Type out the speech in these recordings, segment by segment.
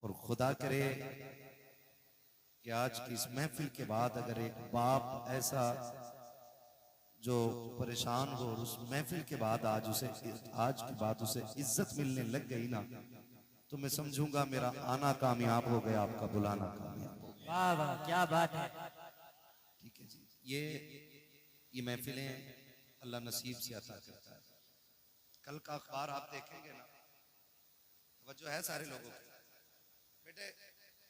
और खुदा करे कि आज की इस महफिल के बाद अगर एक बाप ऐसा जो परेशान हो और उस महफिल के बाद आज के बाद उसे इज्जत मिलने लग गई ना, तो मैं समझूंगा मेरा आना कामयाब हो गया, आपका बुलाना कामयाब हो गया। वाह वाह क्या बात है। ठीक है जी, ये महफिलें अल्लाह नसीब से अता करता है। कल का अखबार आप देखेंगे ना, तवज्जो है सारे लोगों की? बेटे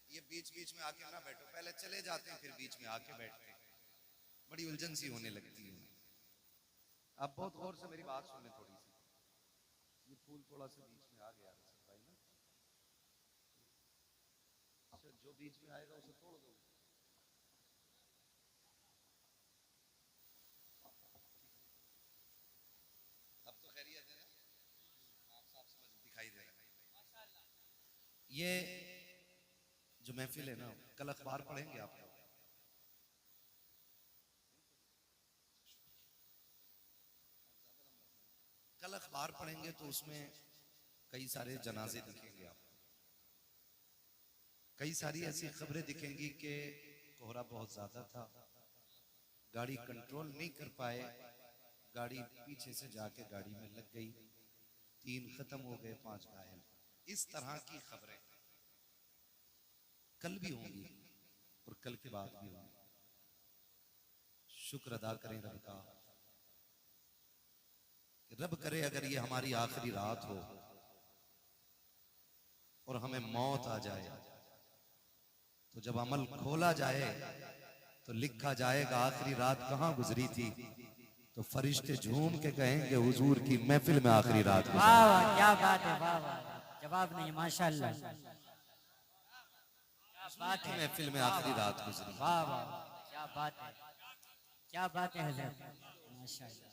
ये बीच बीच में आके ना बैठो, पहले चले जाते हैं फिर बीच में आके बैठते हैं, बड़ी उलझन सी होने लगती है। आप बहुत गौर से मेरी बात सुने थोड़ी सी। ये फूल थोड़ा सा बीच में आ गया भाई ना, जो बीच में आएगा उसे तोड़ दो। अब तो खैरियत है ना, आप साफ समझ दिखाई दे रहा है। ये जो महफिल है ना, कल अखबार पढ़ेंगे आप लोग, कल अखबार पढ़ेंगे तो उसमें कई सारे जनाजे दिखेंगे आपको, कई सारी ऐसी खबरें दिखेंगी कि कोहरा बहुत ज्यादा था, गाड़ी कंट्रोल नहीं कर पाए, गाड़ी पीछे से जाके गाड़ी में लग गई, 3 खत्म हो गए, 5 घायल। इस तरह की खबरें कल भी होंगी और कल के बाद भी होंगी। शुक्र अदा करें रब का, रब करे अगर ये हमारी आखिरी रात हो और हमें मौत आ जाए, तो जब अमल खोला जाए तो लिखा जाएगा आखिरी रात कहां गुजरी थी, तो फरिश्ते झूम के कहेंगे हुजूर की महफिल में आखिरी रात गुजारी। वाह वाह क्या बात है, वाह वाह जवाब नहीं, माशाल्लाह क्या बात है, महफिल में आखिरी रात गुजरी। वाह वाह क्या बात है, क्या बात है हजरत, माशाल्लाह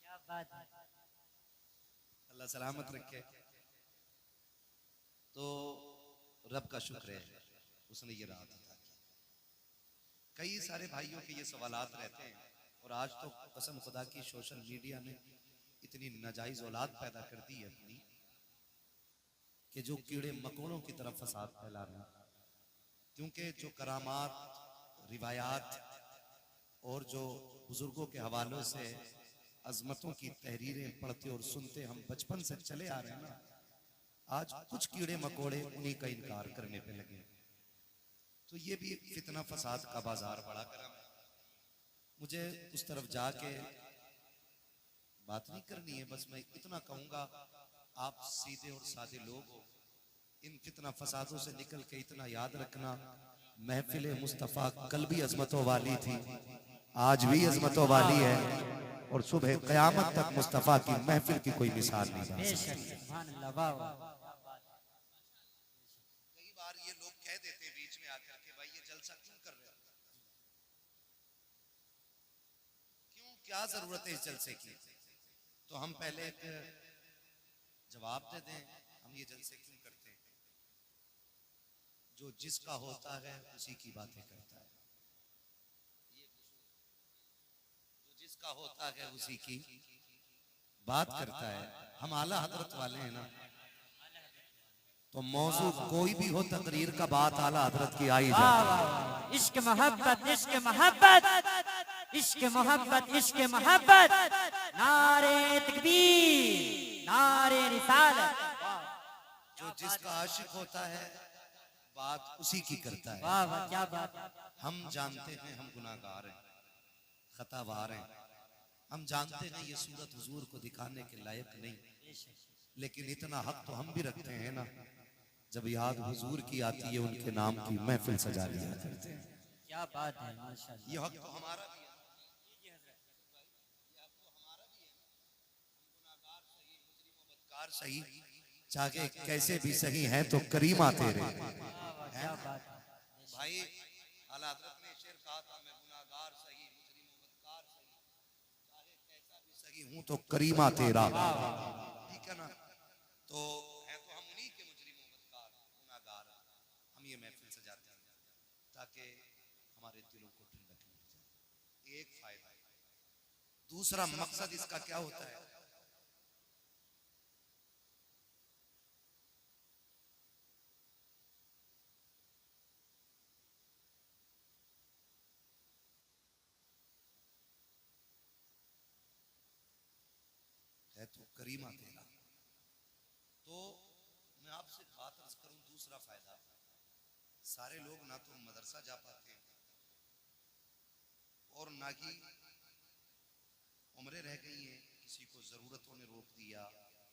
क्या बात है। अल्लाह सलामत रखे। तो रब का शुक्र है उसने ये रात अता की। कई सारे भाइयों के ये सवालात रहते हैं, और आज तो कसम खुदा की सोशल मीडिया ने इतनी नाजायज औलाद पैदा कर दी है अपनी, कि जो कीड़े मकोड़ों की तरफ फसाद फैला रहे हैं। क्योंकि जो करामात, रिवायात और जो बुजुर्गों के हवालों से अजमतों की तहरीरें पढ़ते और सुनते हम बचपन से चले आ रहे हैं ना, आज कुछ कीड़े मकोड़े उन्हीं का इनकार करने पे लगे। तो ये भी एक फितना फसाद का बाजार बड़ा गर्म है। मुझे उस तरफ जाके बात नहीं करनी है, बस मैं इतना कहूंगा, आप सीधे और सादे लोग हो, इन फितना फसादों से निकल के इतना याद रखना, महफिल मुस्तफा कल भी अजमतों वाली थी, आज भी अजमतों वाली है, और सुबह क़यामत तक मुस्तफा की महफिल की कोई मिसाल नहीं बन सकती। सुभान अल्लाह, वाह वाह। कई बार ये लोग कह देते बीच में आकर के भाई ये जलसा क्यों कर रहे हो, क्यों, क्या जरूरत है इस जलसे की? तो हम पहले एक जवाब दे दें, हम ये जलसे क्यों करते हैं? जो जिसका होता है उसी की बातें करता है, जो जिसका होता है उसी की बात करता है। हम आला हजरत वाले हैं ना, तो मौजू कोई भी हो तकरीर का बात आला हजरत की आई जाए। इश्क मोहब्बत, इश्क मोहब्बत, इश्क मोहब्बत, इश्क मोहब्बत, नारे तकबीर, नारे रिसालत। जो जिसका आशिक होता है बात उसी की करता है। वाह वाह क्या बात है। हम जानते हैं हम गुनाहगार हैं, खतावार हैं, हम जानते हैं ये सूरत हुजूर को दिखाने के लायक नहीं, लेकिन इतना हक तो हम भी रखते हैं ना, जब याद हुजूर की आती है उनके नाम की महफिल सजा लिया करते हैं। क्या बात है, माशाल्लाह। ये हक तो हमारा भी है, गुनाहगार सही, चाहे कैसे भी सही है तो करीमा तेरे। क्या बात है। भाई आला हज़रत ने शेर कहा था, मैं गुनाहगार सही, मुजरिम व बदकार सही, चाहे कैसा भी सही हूं तो करीमा तेरा। ठीक है ना? तो है तो हम उन्हीं के मुजरिम व बदकार, गुनाहगार। हम ये महफिल सजाते हैं ताकि हमारे दिलों को ठंडक मिल जाए, एक फायदा। दूसरा मकसद इसका क्या होता है? करीमा तेरा। तो मैं आपसे एक बात अर्ज करूं, दूसरा फायदा, सारे लोग ना तो मदरसा जा पाते हैं और ना ही उम्रें रह गई हैं, किसी को जरूरतों ने रोक दिया,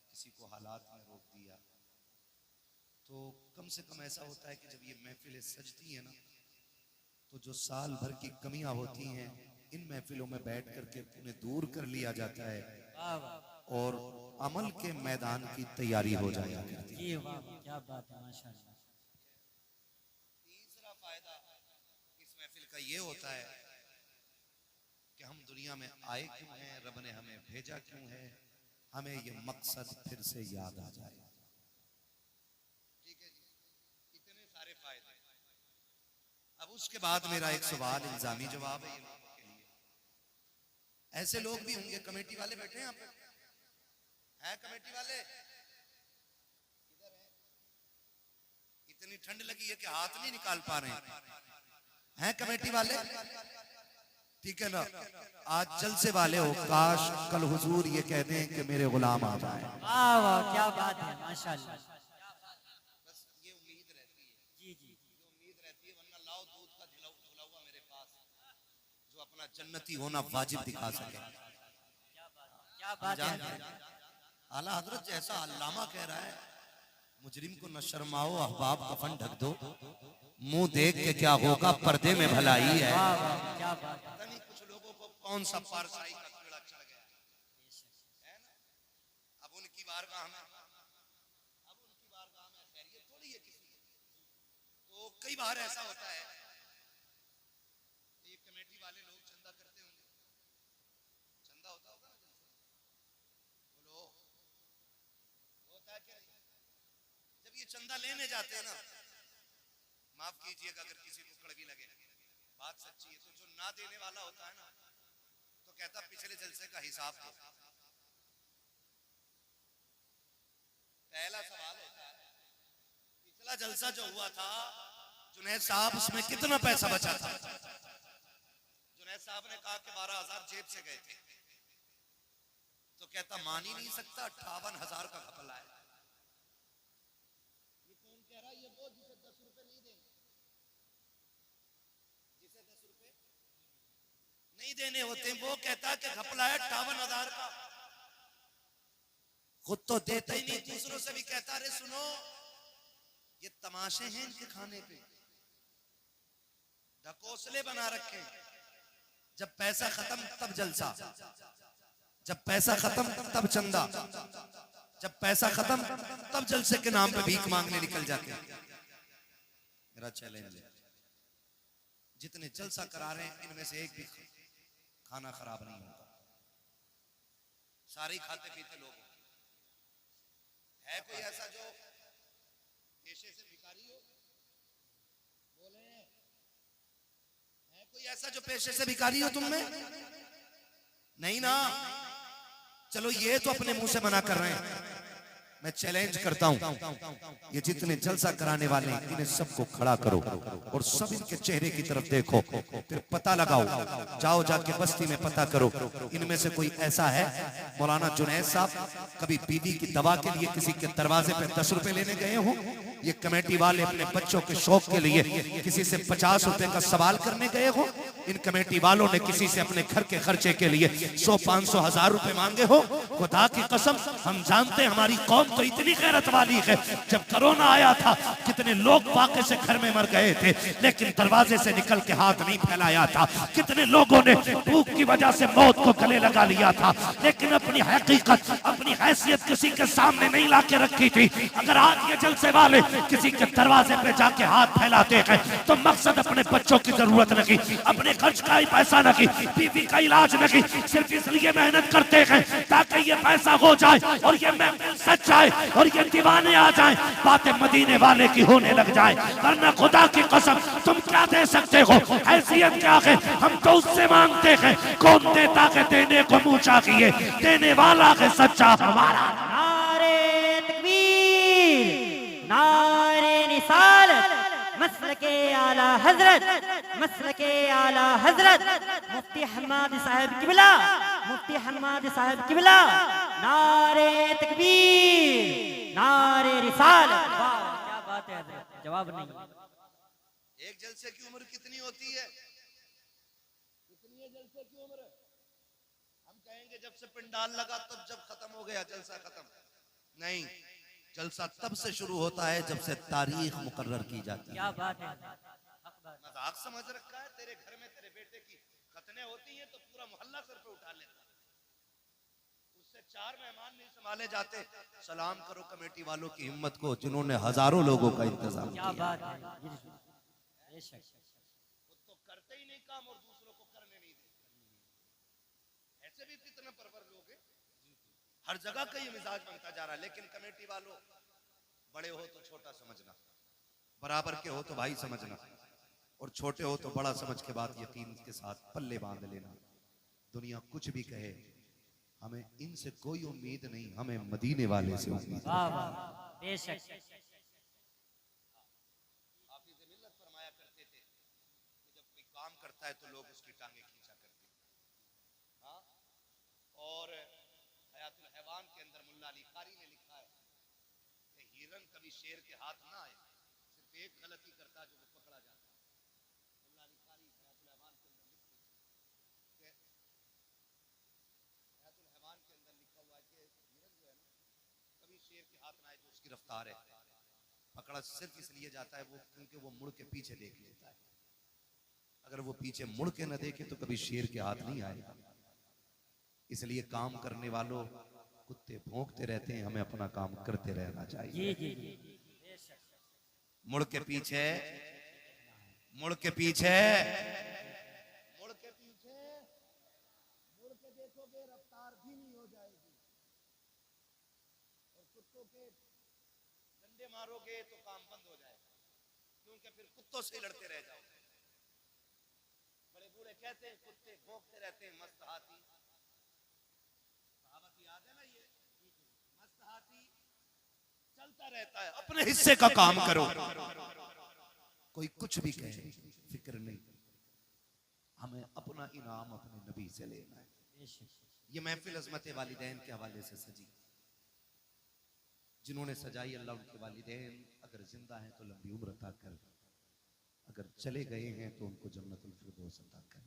किसी को हालात ने रोक दिया। तो कम से कम ऐसा होता है कि जब ये महफिलें सजती हैं ना, तो जो साल भर की कमियां होती हैं इन महफिलों में बैठ करके उन्हें दूर कर लिया जाता है वाह वाह और अमल के मैदान की तैयारी हो जाया करती है। जी, वाह क्या बात है, माशाल्लाह। तीसरा फायदा इस महफिल का ये होता है कि हम दुनिया में आए क्यों हैं, रब ने हमें भेजा क्यों है, हमें ये मकसद फिर से याद आ जाए। ठीक है जी, इतने सारे फायदे। अब उसके बाद मेरा एक सवाल, इल्जामी जवाब है ये लोगों के लिए। ऐसे लोग भी होंगे, कमेटी वाले बैठे हैं यहाँ पे, हैं कमेटी वाले? किधर हैं? इतनी ठंड लगी है कि हाथ नहीं निकाल पा रहे हैं कमेटी वाले? ठीक है ना, आज जलसे वाले हो, काश कल हुजूर ये कह दें कि मेरे गुलाम आ जाए। वाह वाह क्या बात है, माशाल्लाह। बस ये उम्मीद रहती है, जी जी, ये उम्मीद रहती है, वरना लाओ दूध का धुला हुआ मेरे पास, जो अपना जन्नती होना वाजिब दिखा सके। क्या बात है। आला हजरत जैसा अल्लामा कह रहा है, मुजरिम को न शर्माओ अहबाब कफन ढक दो, मुंह देख के क्या होगा पर्दे में भलाई है। वाह वाह क्या बात है। पता नहीं कुछ लोगों को कौन सा पारसाई का कीड़ा चढ़ गया है ना। अब उनकी बारगाह में खैरियत थोड़ी है किसी की। तो कई बार ऐसा होता है, ये कमेटी वाले लोग चंदा करते होंगे, चंदा होता होगा ना, बोलो होता है क्या? जब ये चंदा लेने जाते हैं ना, माफ कीजिएगा अगर किसी को कड़वी लगे, बात सच्ची है, तो जो ना देने वाला होता है ना, तो कहता पिछले जलसे का हिसाब दो। पहला सवाल होता है, पिछला जलसा जो हुआ था जुनैद साहब, उसमें कितना पैसा बचा था? जुनैद साहब ने कहा कि 12,000 जेब से गए थे। तो कहता मान ही नहीं सकता, 58,000 का घपला है। ये कौन कह रहा है? ये वो जिसे 10 रुपए नहीं देने, जिसे 10 रुपए नहीं देने होते, वो कहता कि घपला है 58,000 का। खुद तो देता ही नहीं, दूसरों से भी कहता, अरे सुनो ये तमाशे हैं इनके खाने पे, ढकोसले बना रखे, जब पैसा खत्म तब जलसा, जब पैसा खत्म तब चंदा, जब पैसा खत्म तब जलसे के नाम पे भीख मांगने निकल जाते हैं। मेरा चैलेंज है, जितने जलसा करा रहे हैं इनमें से एक भी खाना खराब नहीं होगा, सारे खाते पीते लोग। है कोई ऐसा जो पेशे से भिखारी हो? बोले, है कोई ऐसा जो पेशे से भिखारी हो तुम में? नहीं ना। चलो ये तो अपने मुंह से मना कर रहे हैं, मैं चैलेंज करता हूं, ये जितने जलसा कराने वाले हैं इन्हें सबको खड़ा करो और सब इनके चेहरे की तरफ देखो, फिर पता लगाओ, जाओ जाके बस्ती में पता करो, इनमें से कोई ऐसा है? मौलाना जुनैद साहब कभी बीवी की दवा के लिए किसी के दरवाजे पे 10 रुपए लेने गए हो? ये कमेटी वाले अपने बच्चों के शौक के लिए किसी से 50 रुपए का सवाल करने गए हो? इन कमेटी वालों ने किसी से अपने घर के खर्चे के लिए 100, 500, 1000 रुपए मांगे हो? खुदा की कसम हम जानते हैं हमारी कौम तो इतनी गैरत वाली है, जब कोरोना आया था कितने लोग वाकई से घर में मर गए थे, लेकिन दरवाजे से निकल के हाथ नहीं फैलाया था। कितने लोगों ने भूख की वजह से मौत को गले लगा लिया था, लेकिन अपनी हकीकत, अपनी हैसियत किसी के सामने नहीं ला के रखी थी। अगर आज ये जलसे वाले किसी के दरवाजे पे जाके हाथ फैलाते हैं तो मकसद अपने बच्चों की जरूरत नहीं, अपने खर्च का ही पैसा नहीं, बीवी का इलाज नहीं, सिर्फ इसलिए मेहनत करते हैं ताकि ये पैसा हो जाए और ये महफिल सच जाए और ये दीवाने आ जाएं, बातें मदीने वाले की होने लग जाए। वरना खुदा की कसम तुम क्या दे सकते हो? हैसियत क्या है? हम तो उससे मांगते हैं, कौन देता है देने को मुंह चाहिए, देने वाला है सच्चा हमारा। नारे तकबीर, नारे निसालत, मसलके आला हजरत, मसलके आला हजरत मुफ्ती हम्माद साहब किबला, मुफ्ती हम्माद साहब किबला नारे तकबीर, नारे रिसालत। वाह क्या बात है हजरत, जवाब नहीं। एक जलसे की उम्र कितनी होती है? कितनी है जलसे की उम्र? हम कहेंगे जब से पिंडाल लगा तब जब खत्म हो गया जलसा खत्म। नहीं, जलसा तब से शुरू होता है जब से तारीख मुकर्रर की जाती है। क्या बात है, मजाक समझ रखा है? तेरे घर में तेरे बेटे की खतने होती है तो पूरा मोहल्ला सर पे उठा लेता है, उससे 4 मेहमान नहीं संभाले जाते। सलाम करो कमेटी वालों की हिम्मत को जिन्होंने हजारों लोगों का इंतजाम क्या किया। बात है, बेशक। वो तो करते ही नहीं काम और दूसरों को करने नहीं देते। ऐसे भी कितने परवर लोग हैं, हर जगह का ये मिजाज बनता जा रहा है। लेकिन कमेटी वालों, बड़े हो तो छोटा समझना, बराबर के हो तो भाई समझना, और छोटे हो तो बड़ा समझ के बाद यकीन के साथ पल्ले बांध लेना। दुनिया कुछ भी कहे, हमें इनसे कोई उम्मीद नहीं, हमें मदीने वाले से उम्मीद है। वाह वाह, बेशक। हाफिज़ मिल्लत फरमाया करते थे कि जब कोई काम करता है तो लोग उसकी टांगे खींचा करते हैं। हाँ? और हयातुल हैवान के अंदर मुल्ला अली कारी ने लिखा है कि हिरन कभी शेर के हाथ ना आए, सिर्फ एक गलती करता जो वो पकड़ा जाता। मुल्ला अली कारी हयातुल हैवान के अंदर लिखते हैं कि हयातुल हैवान के अंदर लिखा हुआ है कि हिरन जो है ना, कभी शेर के हाथ ना आए जो उसकी रफ्तार है। पकड़ा सिर्फ इसलिए जाता है वो क्योंकि वो मुड़ के पीछे देख लेता है। अगर वो पीछे मुड़ के न देखे तो कभी शेर के हाथ नहीं आएगा। इसलिए काम करने वालों, कुत्ते भौंकते रहते हैं, हमें अपना काम करते रहना चाहिए। जी जी जी, मुड़ के पीछे, मुड़ के पीछे, मुड़ के पीछे, मुड़ के देखोगे रफ्तार धीमी हो जाएगी, और कुत्तों के डंडे मारोगे तो काम बंद हो जाएगा, क्योंकि फिर कुत्तों से लड़ते रह जाओगे। बड़े बूढ़े कहते हैं कुत्ते भौंकते रहते हैं, मस्त हाथी। कहावत याद है ना ये, मस्त हाथी चलता रहता है, अपने हिस्से का काम करो। कोई कुछ भी कहे फिक्र नहीं, हमें अपना इनाम अपने नबी से लेना है। ये महफिल अज़मत वालिदैन के हवाले से सजी, जिन्होंने सजाई अल्लाह उनके वालिदैन अगर जिंदा हैं तो लंबी उम्र अता कर, अगर चले गए हैं तो उनको जन्नतुल फिरदौस अता कर।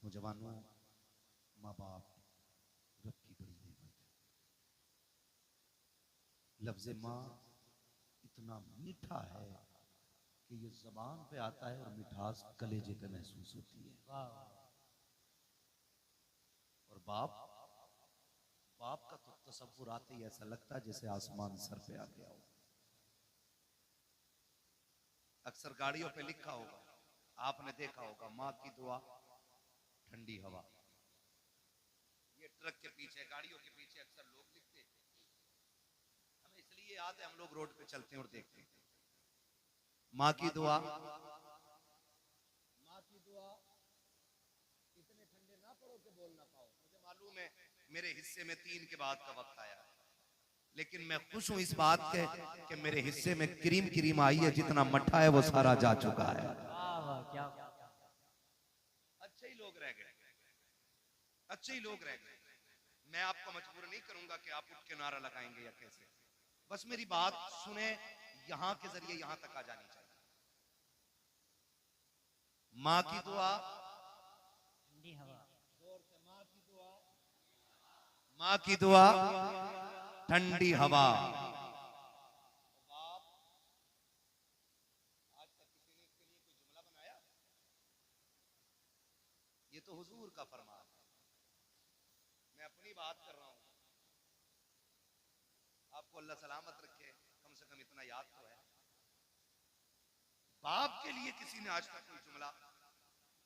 नौजवानों, माँ बाप रब की बड़ी नेमत है। लफ्ज़ माँ इतना मीठा है कि ये ज़बान पे आता है और मिठास कलेजे पे महसूस होती है। और बाप, बाप का तो तसव्वुर आते ही ऐसा लगता है जैसे आसमान सर पे आ गया हो। अक्सर गाड़ियों पे लिखा होगा, आपने देखा होगा, माँ की दुआ ठंडी हवा। ये ट्रक के पीछे, गाड़ियों के पीछे अक्सर लोग लिखते हैं। हमें इसलिए याद है, हम लोग रोड पे चलते हैं और देखते हैं माँ की दुआ, माँ की दुआ। इतने ठंडे ना पड़ो कि बोल ना पाओ। मुझे मालूम है मेरे हिस्से में 3 के बाद का वक्त आया है, लेकिन मैं खुश हूं इस बात के कि मेरे हिस्से में क्रीम क्रीम आई है, जितना मट्ठा है वो सारा जा चुका है। अच्छे ही लोग रह गए, अच्छे ही लोग रह गए। मैं आपको मजबूर नहीं करूंगा कि आप उठ के नारा लगाएंगे या कैसे, बस मेरी बात सुने, यहां के जरिए यहां तक आ जानी चाहिए। माँ की दुआ, ठंडी हवा, जोर से माँ की दुआ, माँ की दुआ ठंडी हवा। बाप, आज तक किसी ने इसके लिए कोई जुमला बनाया? ये तो हुजूर का फरमान है, मैं अपनी बात कर रहा हूं। आपको अल्लाह सलामत रखे, कम से कम इतना याद तो है। बाप के लिए किसी ने आज तक कोई जुमला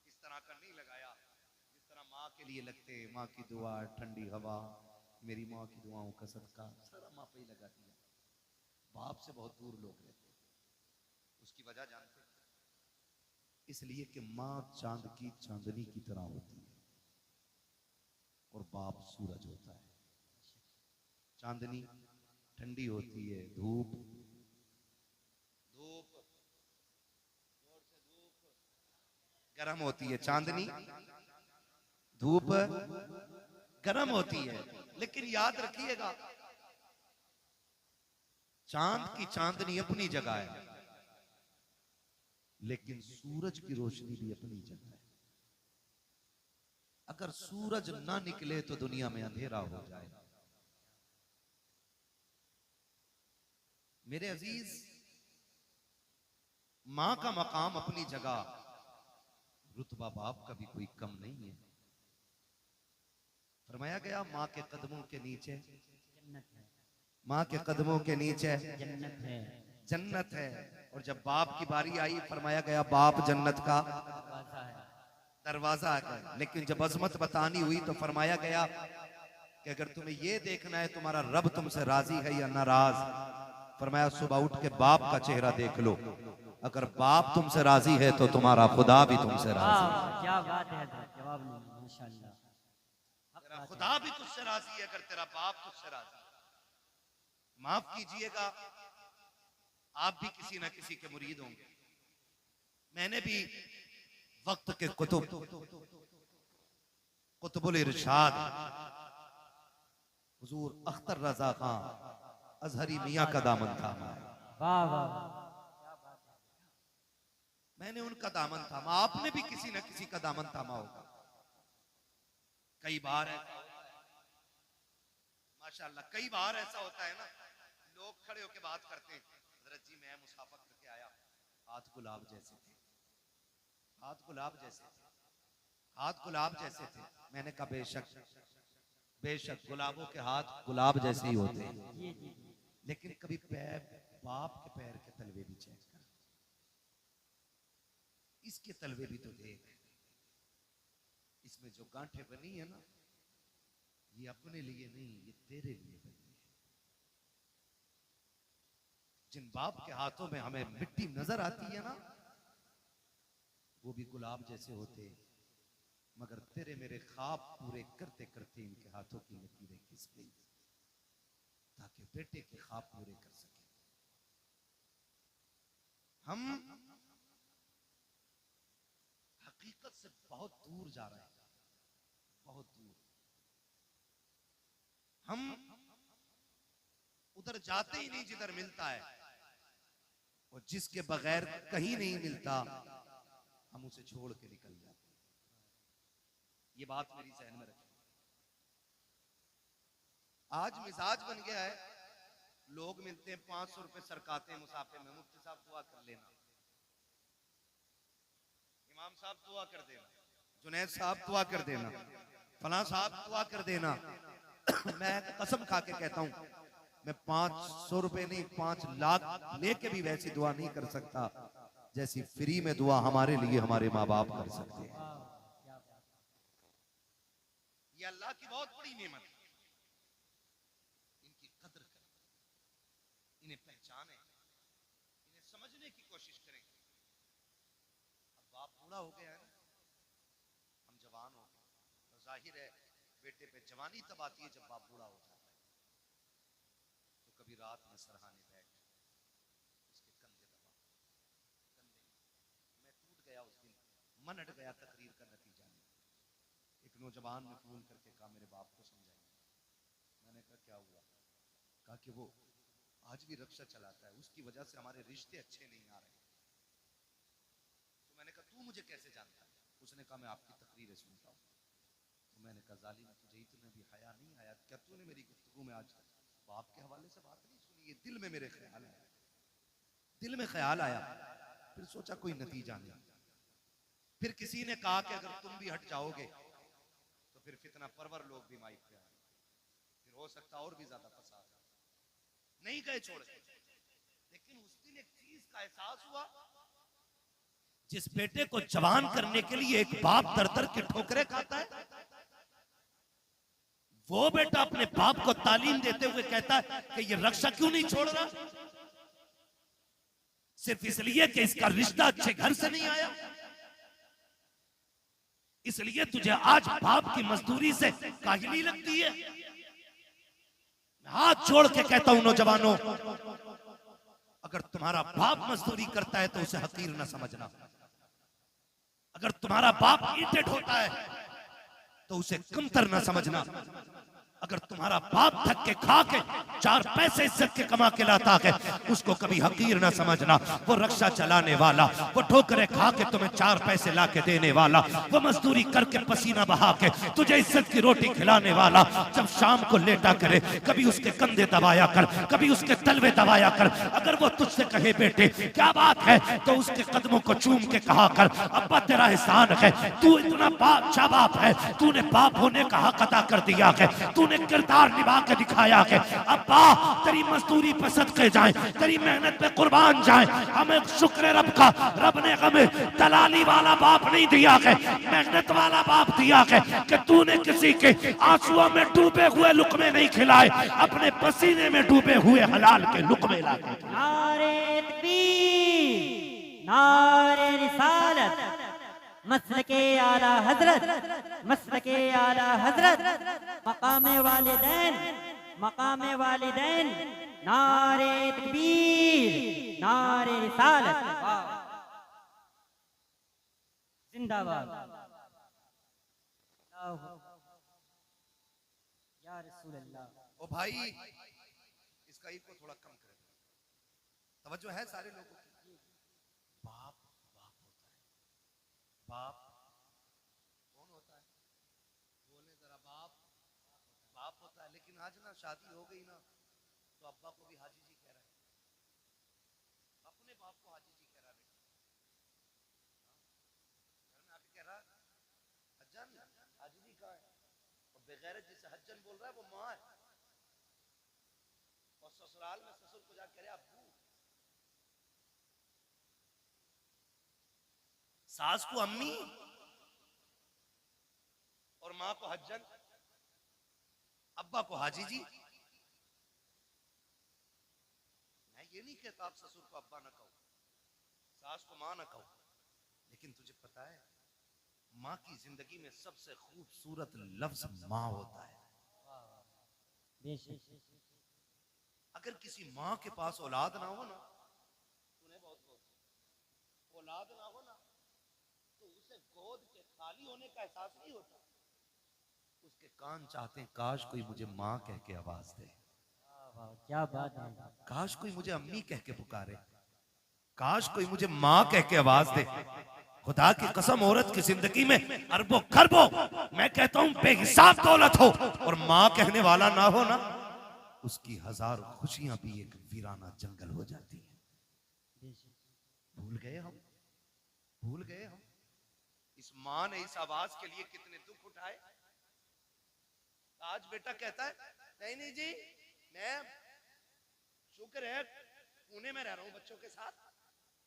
इस तरह का नहीं लगाया जिस तरह माँ के लिए लगते। माँ की दुआ, ठंडी हवा, मेरी माँ की दुआओं का सदका, सारा माँ पे ही लगा दिया। बाप से बहुत दूर लोग रहते हैं। उसकी वजह जानते हैं? इसलिए कि माँ चांद की चांदनी की तरह होती है और बाप सूरज होता है। चांदनी ठंडी होती है, धूप, धूप जोर से धूप गर्म होती है। चांदनी धूप गर्म होती है, लेकिन याद रखिएगा, चांद की चांदनी अपनी जगह है, लेकिन सूरज की रोशनी भी अपनी जगह है। अगर सूरज ना निकले तो दुनिया में अंधेरा हो जाए। मेरे अजीज, मां का मकाम अपनी जगह, रुतबा बाप का भी कोई कम नहीं है। फरमाया गया मां के कदमों के नीचे जन्नत है, मां के कदमों के नीचे जन्नत है, जन्नत है। और जब बाप की बारी आई, फरमाया गया बाप जन्नत का दरवाजा है। दरवाजा है। लेकिन जब अजमत बतानी हुई तो फरमाया गया कि अगर तुम्हें यह देखना है तुम्हारा रब तुमसे राजी है या नाराज, फरमाया सुबह उठ के बाप का चेहरा देख लो। अगर बाप तुमसे राजी है तो तुम्हारा खुदा भी तुमसे राजी है। वाह, क्या बात है हजरत, जवाब नहीं, माशाल्लाह। तेरा खुदा भी तुझसे राजी है अगर तेरा बाप तुझसे राजी है। माफ कीजिएगा, आप भी किसी ना किसी के मुरीद होंगे। मैंने भी वक्त के कुतुबुल इरशाद हुजूर अख्तर रजा खान अजहरी मियां का दामन थामा है। वाह वाह वाह, मैंने उनका दामन थामा, आपने भी किसी ना किसी का दामन थामा होगा। कई बार ऐसा होता है, माशाल्लाह, कई बार ऐसा होता है ना, लोग खड़े होकर बात करते हैं, हजरत जी मैं मुसाफा करके आया, हाथ गुलाब जैसे थे, हाथ गुलाब जैसे थे, हाथ गुलाब जैसे थे। मैंने कहा बेशक बेशक गुलाबों के हाथ गुलाब जैसे ही होते हैं, जी जी, लेकिन कभी पैर, बाप के पैर के तलवे भी चेक कर, इसके तलवे भी तो देख, इसमें जो गांठें बनी है ना, ये अपने लिए नहीं, ये तेरे लिए बनी है। जिन बाप के हाथों में हमें मिट्टी नजर आती है ना, वो भी गुलाब जैसे होते, मगर तेरे मेरे ख्वाब पूरे करते करते इनके हाथों की लकीरें खिस गई, ताकि बेटे के ख्वाब पूरे कर सके। हम हकीकत से बहुत दूर जा रहे हैं, बहुत दूर। हम उधर जाते ही नहीं जिधर मिलता है, और जिसके बगैर कहीं नहीं मिलता हम उसे छोड़ के निकल जाते हैं। ये बात मेरी जहन में रखें। आज मिजाज बन गया है, लोग मिलते हैं 500 रुपए सरकाते हैं मुसाफे में, मुफ्ती साहब दुआ कर लेना, इमाम साहब दुआ कर देना, जुनैद साहब दुआ कर देना, फलां साहब दुआ कर देना। मैं कसम खा के कहता हूं, मैं 500 रुपए नहीं 5 लाख लेके भी वैसी दुआ नहीं कर सकता जैसी फ्री में दुआ हमारे लिए हमारे माँ बाप कर सकते हैं। ये अल्लाह की बहुत बड़ी नेमत है। इनकी कदर करें, इन्हें पहचानें, इन्हें समझने की कोशिश करें। अब बाप बूढ़ा हो गया है ना, हम जवान हो गए, तो जाहिर है बेटे पे जवानी तब आती है जब बाप बूढ़ा हो जाता है। तो कभी रात में सरहाने बैठ, उसके कंधे दबा, कंधे, मैं टूट गया उस दिन, मन हट गया तकरीर का नतीजा नहीं। एक नौजवान ने फोन करके कहा मेरे बाप को समझाइए। मैंने कहा क्या हुआ? कहा कि वो आज भी रिक्शा चलाता है, उसकी वजह से हमारे रिश्ते अच्छे नहीं आ रहे। तो मैंने कहा तू मुझे कैसे जानता है? उसने कहा मैं आपकी तकरीरें सुनता हूँ। तो मैंने कहा जालिम, तुझे इतना भी हया नहीं आया क्या? तूने मेरी गुफ्तगू में आज बाप के हवाले से बात नहीं सुनी? ये दिल में मेरे ख्याल आया, दिल में ख्याल आया, फिर सोचा कोई नतीजा नहीं। फिर किसी ने कहा कि अगर तुम भी हट जाओगे तो फिर फितना परवर लोग भी माइक पे आए, फिर हो सकता और भी ज्यादा फसाद। नहीं गए छोड़ के। लेकिन उस दिन एक चीज का एहसास हुआ, जिस बेटे को जवान करने के लिए एक बाप दर दर के ठोकरे खाता है, वो बेटा अपने बाप को तालीम देते हुए कहता है कि ये रक्षा क्यों नहीं छोड़ रहा? सिर्फ इसलिए कि इसका रिश्ता अच्छे घर से नहीं आया, इसलिए तुझे आज बाप की मजदूरी से काहिली लगती है। हाथ जोड़ के कहता हूं नौजवानों, अगर तुम्हारा बाप मजदूरी करता है तो उसे हकीर न समझना। अगर तुम्हारा बाप ईंटें ढोता है तो उसे कमतर न समझना। अगर तुम्हारा बाप थक के खा के 4 पैसे इज्जत के कमा के लाता है, उसको कभी हकीर ना समझना। वो रक्षा चलाने वाला, वो ठोकरे खा के तुम्हें 4 पैसे ला के देने वाला, वो मजदूरी करके पसीना बहा के तुझे इज्जत की रोटी खिलाने वाला, जब शाम को लेटा करे कभी उसके कंधे दबाया कर, कभी उसके तलवे दबाया कर। अगर वो तुझसे कहे बेटे क्या बात है, तो उसके कदमों को चूम के कहा कर अब्बा तेरा एहसान है, तू इतना अच्छा बाप है, तूने बाप होने का हक अदा कर दिया है, तूने किरदार निभा के दिखाया है। अब्बा तेरी मजदूरी पे सदके जाए, तेरी मेहनत पे कुर्बान जाए। हमें शुक्र है रब का, रब ने हमें दलाली वाला बाप नहीं दिया है, मेहनत वाला बाप दिया है कि तूने किसी के आंसुओं में डूबे हुए लुकमे नहीं खिलाए, अपने पसीने में डूबे हुए हलाल के लुकमे लाके। नारे तकबीर, नारे रिसालत, मसलके आला हजरत, मसलके आला हजरत, मकामे वालिदैन, मकामे वालिदैन, नारे तकबीर, नारे रिसालत, जिंदाबाद। या रसूल अल्लाह। ओ भाई इसका को थोड़ा कम करें, तवज्जो है सारे लोगों की। बाप बाप होता है, बाप कौन होता है? बोले जरा। बाप बाप होता है, लेकिन आज ना शादी हो गई ना तो अब्बा को भी हाजी जी कह रहा है, अपने बाप को हाजी जी कह रहा है। घर में आके कह रहा हज्जन, हाजी जी कहाँ है? और बेगैरत जिसे हज्जन बोल रहा है वो माँ है, और ससुराल में ससुर को जाकर कह रहा अब्बू। सास को अम्मी और मां को हज्जन, अब्बा को हाजी जी। मैं ये नहीं कहता आप ससुर को अब्बा ना कहो, सास को मां ना कहो, लेकिन तुझे पता है मां की जिंदगी में सबसे खूबसूरत लफ्ज मां होता है। अगर किसी मां के पास औलाद ना हो ना, उन्हें बहुत औलाद ना हो ना, तो उसे गोद के खाली होने का एहसास नहीं होता। उसके कान चाहते हैं काश कोई मुझे माँ कह के आवाज दे, क्या बात है। काश कोई मुझे अम्मी कह के पुकारे, काश कोई मुझे माँ कह के आवाज दे। खुदा की कसम औरत की जिंदगी में अरबों खरबों, मैं कहता हूँ बेहिसाब दौलत हो और माँ कहने वाला ना हो ना, उसकी हजार खुशियां भी एक वीराना जंगल हो जाती है। भूल गए हम, भूल गए हम इस माँ ने इस आवाज के लिए कितने दुख उठाए। आज बेटा कहता है नहीं नहीं जी, मैं शुक्र है पुणे में रह रहा हूं बच्चों के साथ,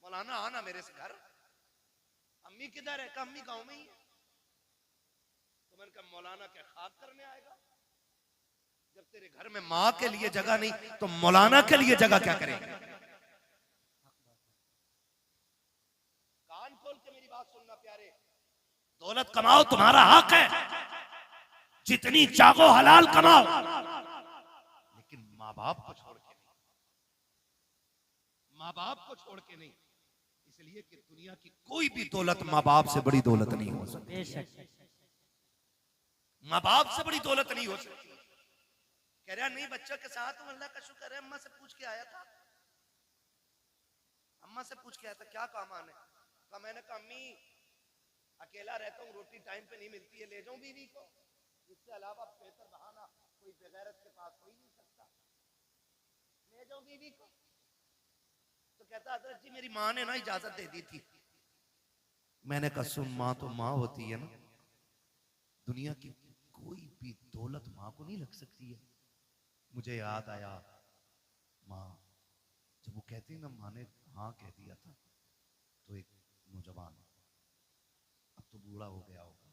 मौलाना आना मेरे से घर। अम्मी किधर है? अम्मी गांव में ही है। तो मैंने कहा मौलाना क्या खाक करने आएगा? जब तेरे घर में माँ के लिए जगह नहीं तो मौलाना के लिए जगह क्या करेगा? कान खोल के मेरी बात सुनना प्यारे, दौलत कमाओ तुम्हारा हक है, जितनी चाहो हलाल कमाओ, लेकिन माँ बाप को छोड़ के नहीं, माँ बाप को छोड़ के नहीं। इसलिए कि दुनिया की कोई भी दौलत माँ बाप से बड़ी दौलत नहीं हो सकती, माँ बाप से बड़ी दौलत नहीं हो सकती। कह रहा नहीं बच्चों के साथ हूं, अल्लाह का शुक्र है, अम्मा से पूछ के आया था, अम्मा से पूछ के आया था क्या काम आने का। मैंने कहा अम्मी अकेला रहता हूँ, रोटी टाइम पे नहीं मिलती है, ले जाऊं बीवी को? इससे अलावा बेहतर बहाना कोई बेगैरत के पास हो ही नहीं सकता, ले जाऊं बीवी को? तो कहता हजरत जी मेरी माँ ने ना इजाजत दे दी थी। मैंने कहा सुन, माँ तो माँ होती है ना, दुनिया की कोई भी दौलत माँ को नहीं लग सकती है। मुझे याद आया माँ, जब वो कहती ना माँ ने हाँ कह दिया था, तो एक नौजवान, अब तो बूढ़ा हो गया होगा,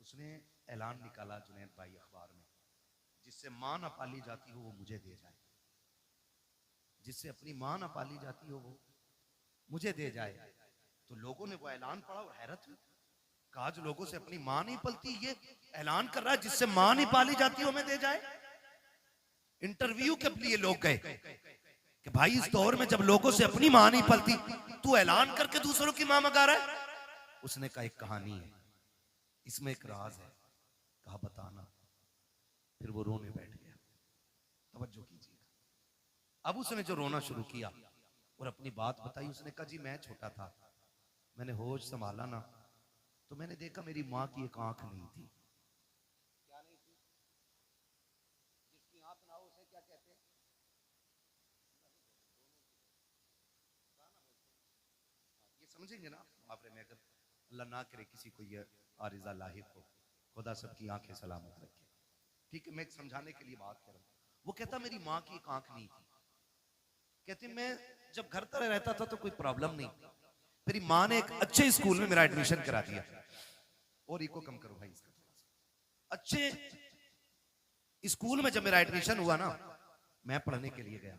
उसने ऐलान निकाला जुनैद भाई अखबार में, जिससे माँ ना पाली जाती हो वो मुझे दे जाए, जिससे अपनी माँ ना पाली जाती हो वो मुझे दे जाए। तो लोगों ने वो ऐलान पढ़ा और हैरत हुई, कहा जो लोगों से अपनी माँ नहीं पलती, ये ऐलान कर रहा है जिससे माँ नहीं पाली जाती हो मैं दे जाए। इंटरव्यू के लिए लोग गए कि भाई इस दौर में जब लोगों से अपनी माँ नहीं पलती, तू ऐलान करके दूसरों की माँ मगा रहा है। उसने कहा एक कहानी है, इसमें एक राज है। कहा बताना। फिर वो रोने बैठ गया। तवज्जो कीजिएगा। अब उसने जो रोना शुरू किया और अपनी बात बताई, उसने कहा जी मैं छोटा था, मैंने होश संभाला ना तो मैंने देखा मेरी माँ की एक आंख नहीं थी। क्या नहीं थी? जिसकी आंख ना हो उसे क्या कहते हैं? ये समझेंगे ना मुहावरे में, अगर अल्लाह ना करे किसी को ये आरिज़ा लाहिक हो, खुदा सबकी आंखें सलामत रखे। ठीक है, मैं समझाने के लिए बात कर रहा हूँ। वो कहता मेरी माँ की एक आंख नहीं थी। कहते मैं जब घर पर रहता था तो कोई प्रॉब्लम नहीं, मेरी माँ ने एक अच्छे स्कूल में मेरा एडमिशन करा दिया। और इको कम करो भाई इसका थोड़ा सा। अच्छे स्कूल में जब मेरा एडमिशन हुआ ना, मैं पढ़ने के लिए गया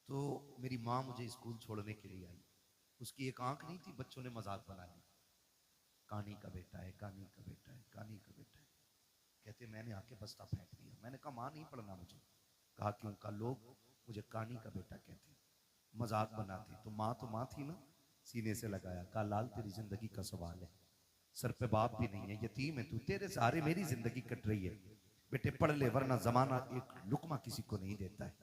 तो मेरी माँ मुझे स्कूल छोड़ने के लिए आई। उसकी एक आंख नहीं थी, बच्चों ने मजाक बना ली, कानी का बेटा है, कानी का बेटा है, कानी का बेटा है। कहते मैंने आके बस्ता फेंक दिया। मैंने कहा माँ नहीं पढ़ना मुझे। कहा क्यों? का लोग मुझे कानी का बेटा कहते, मजाक बनाते। तो माँ थी ना, सीने से लगाया। कहा लाल तेरी जिंदगी का सवाल है, सर पे बाप भी नहीं है, यतीम है तू, तेरे सहारे मेरी जिंदगी कट रही है। बेटे पढ़ ले वरना जमाना एक लुकमा किसी को नहीं देता है।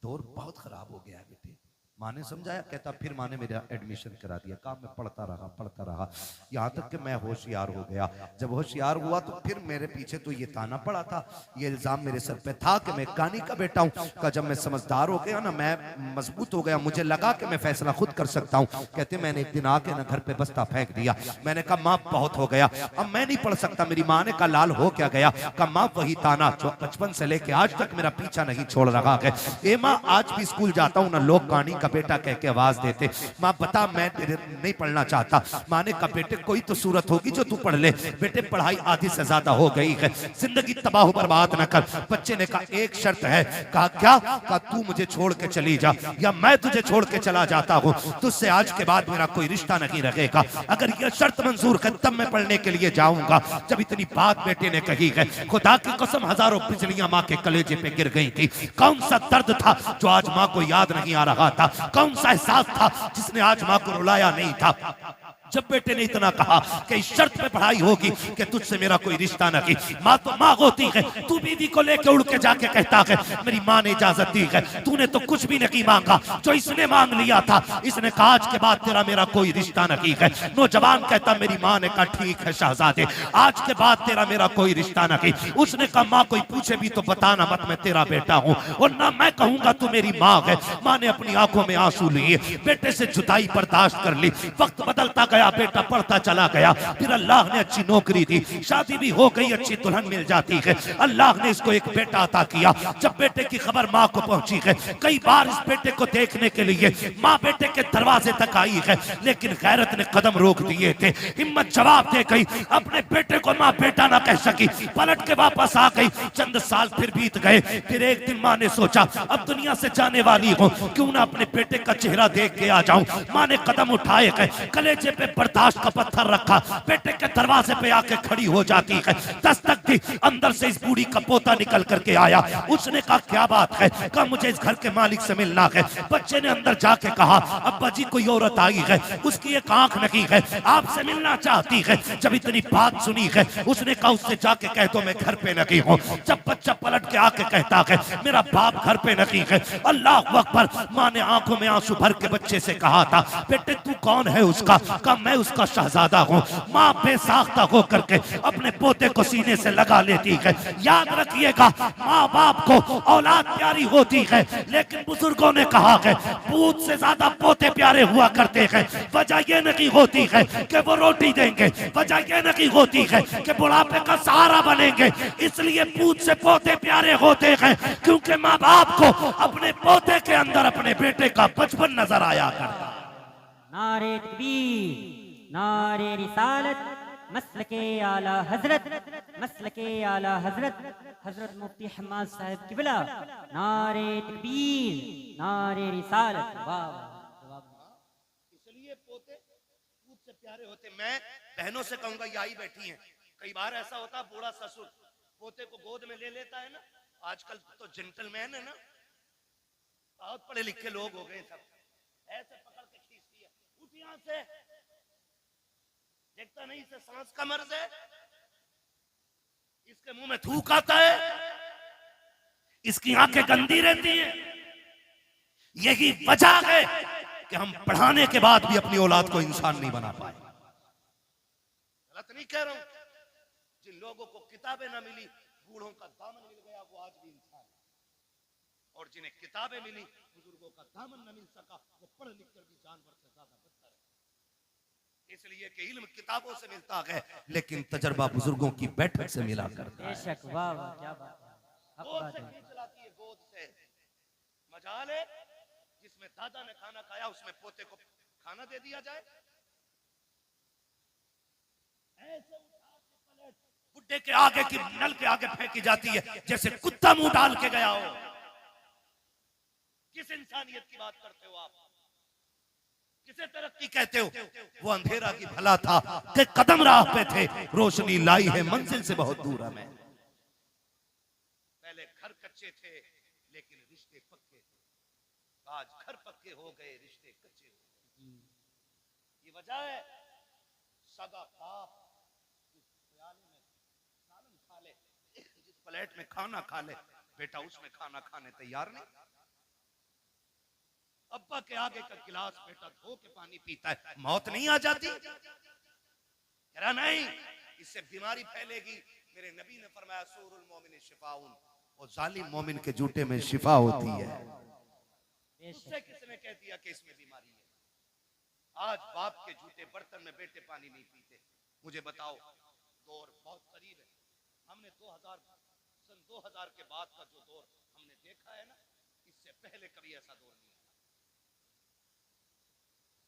दौर बहुत खराब हो गया है बेटे। माँ ने समझाया। कहता फिर माँ ने मेरा एडमिशन करा दिया। काम में पढ़ता रहा यहाँ तक कि मैं होशियार हो गया। जब होशियार हुआ तो फिर मेरे पीछे तो ये ताना पड़ा था, ये इल्जाम मेरे सर पे था कि मैं कानी का बेटा हूँ। का जब मैं समझदार हो गया ना, मैं मजबूत हो गया, मुझे लगा कि मैं फैसला खुद कर सकता हूँ। कहते मैंने एक दिन आके ना घर पे बस्ता फेंक दिया। मैंने कहा माँ बहुत हो गया, अब मैं नहीं पढ़ सकता। मेरी माँ ने कहा लाल हो क्या गया? कहा माँ वही ताना जो बचपन से लेके आज तक मेरा पीछा नहीं छोड़ रहा है। ए माँ आज भी स्कूल जाता हूँ ना, लोग कानी का बेटा कह के आवाज देते। माँ बता मैं नहीं पढ़ना चाहता। माँ ने कहा बेटे कोई तो सूरत होगी जो तू पढ़ ले। बेटे पढ़ाई आधी से ज्यादा हो गई है, जिंदगी तबाह बर्बाद न कर। बच्चे ने कहा एक शर्त है। कहा क्या? कहा तू मुझे छोड़ के चली जा या मैं तुझे छोड़ के चला जाता हूँ, तुझसे आज के बाद मेरा कोई रिश्ता नहीं रहेगा। अगर यह शर्त मंजूर है तब मैं पढ़ने के लिए जाऊंगा। जब इतनी बात बेटे ने कही है, खुदा की कसम हजारों बिजलियां माँ के कलेजे पे गिर गई थी। कौन सा दर्द था जो आज माँ को याद नहीं आ रहा था? कौन सा एहसास था जिसने आज माँ को रुलाया नहीं था? जब बेटे ने इतना कहा कि इस शर्त पे पढ़ाई होगी कि तुझसे मेरा कोई रिश्ता नहीं। माँ तो माँ होती है, तू बीवी को लेके उड़ के जाके कहता है मेरी माँ ने इजाजत दी है, तूने तो कुछ भी नहीं मांगा, जो इसने मांग लिया था। इसने कहा आज के बाद तेरा मेरा कोई रिश्ता नहीं है। नौजवान कहता मेरी माँ ने कहा ठीक है शहजादे, आज के बाद तेरा मेरा कोई रिश्ता नहीं। उसने कहा माँ कोई पूछे भी तो बताना मत मैं तेरा बेटा हूँ, और ना मैं कहूंगा तू मेरी माँ है। माँ ने अपनी आंखों में आंसू लिए, बेटे से जुदाई बर्दाश्त कर ली। वक्त बदलता गया, बेटा पढ़ता चला गया। फिर अल्लाह ने अच्छी नौकरी दी, शादी भी हो गई, अच्छी दुल्हन मिल जाती है। अल्लाह ने इसको एक बेटा अता किया। जब बेटे की खबर माँ को पहुंची है, कई बार इस बेटे को देखने के लिए माँ बेटे के दरवाजे तक आई है, लेकिन गैरत ने कदम रोक दिए थे। हिम्मत जवाब दे गई, अपने बेटे को माँ बेटा ना कह सकी, पलट के वापस आ गई। चंद साल फिर बीत गए। फिर एक दिन माँ ने सोचा अब दुनिया से जाने वाली हूँ, क्यों ना अपने बेटे का चेहरा देख के आ जाऊं। माँ ने कदम उठाए गए, कलेजे पे बर्दाश्त का पत्थर रखा, बेटे के दरवाजे पे आके खड़ी हो जाती है। दस्तक दी, अंदर से इस बूढ़ी का पोता निकल करके आया। उसने कहा क्या बात है? कहा मुझे इस घर के मालिक से मिलना है। बच्चे ने अंदर जाके कहा अब्बा जी कोई औरत आई है, उसकी एक आंख नहीं है, आपसे मिलना चाहती है। जब इतनी बात सुनी है, उसने कहा उससे जाके कह दो मैं घर पे नहीं हूँ। जब बच्चा पलट के आके कहता है मेरा बाप घर पे नहीं है, अल्लाह अकबर। माँ ने आंखों में आंसू भर के बच्चे से कहा था बेटे तू कौन है उसका? कहा मैं उसका शहजादा हूँ। माँ बेसाख्ता होकर के अपने पोते को सीने से लगा लेती है। याद रखिएगा माँ बाप को औलाद प्यारी होती है, लेकिन बुजुर्गों ने कहा है पूत से ज्यादा पोते प्यारे हुआ करते हैं। वजह यह नहीं होती है कि वो रोटी देंगे, वजह यह नहीं होती है कि बुढ़ापे का सहारा बनेंगे। इसलिए पूत से पोते प्यारे होते हैं क्योंकि माँ बाप को अपने पोते के अंदर अपने बेटे का बचपन नजर आया करता। नारे तकबीर, नारे रिसालत, मसलके आला हजरत, मसलके आला हजरत, हजरत मुफ्ती हम्माद साहब किबला। नारे तकबीर, नारे रिसालत। वाह इसलिए पोते पूत से प्यारे होते। मैं बहनों से कहूंगा ये आई बैठी हैं, कई बार ऐसा होता है बूढ़ा ससुर पोते को गोद में ले लेता है ना, आजकल तो जेंटलमैन है ना, बहुत पढ़े लिखे लोग हो गए सब, ऐसे पकड़ के खींचती है, उठ यहां से, देखता नहीं से सांस का मर्ज है। इसके मुंह में थूक आता है, इसकी आंखें गंदी रहती हैं। यही वजह है कि हम पढ़ाने के बाद भी अपनी औलाद को इंसान नहीं बना पाए। गलत नहीं कह रहा हूं। जिन लोगों को किताबें ना मिली, बूढ़ों का दामन मिल गया, वो आज भी इंसान है। और जिन्हें किताबें मिली, बुजुर्गों का दामन न मिल सका, वो पढ़ लिख कर भी जानवर से ज्यादा बदतर है। इसलिए कि इल्म किताबों से मिलता है, लेकिन तजर्बा बुजुर्गों की बैठक से मिला करता है। बेशक, वाह वाह, क्या बात है। हक गोद बात से है। खींच लाती है, गोद से। मजाल है जिसमें दादा ने खाना खाया, उसमें पोते को खाना दे दिया जाए। ऐसे उठा के पलट बुड्ढे के आगे की नल के आगे फेंकी जाती है, जैसे कुत्ता मुंह डाल के गया हो। किस इंसानियत की बात करते हो आप? किसे तरक्की कहते हो? वो अंधेरा की भला था कि कदम राह पे थे, रोशनी लाई है मंजिल से बहुत दूर हमें। पहले घर कच्चे थे लेकिन रिश्ते पक्के थे, आज घर पक्के हो गए, रिश्ते कच्चे हो गए। ये वजह है सगा बाप जिस प्याले में सालन खा ले, जिस प्लेट में खाना खा ले, बेटा उसमें खाना खाने तैयार नहीं। अब्बा के आगे का गिलास बेटा धो के पानी पीता है, मौत नहीं आ जाती? कह रहा नहीं, इससे बीमारी फैलेगी। मेरे नबी ने फरमाया सूरुल मोमिन शिफाउन, और जालिम मोमिन के जूते में शिफा होती है। उससे किसने कह दिया कि इसमें बीमारी है? आज बाप के जूते बर्तन में बेटे पानी नहीं पीते। मुझे बताओ, दौर बहुत करीब है। हमने 2000 के बाद का जो दौर हमने देखा है ना, इससे पहले कभी ऐसा दौर नहीं आया।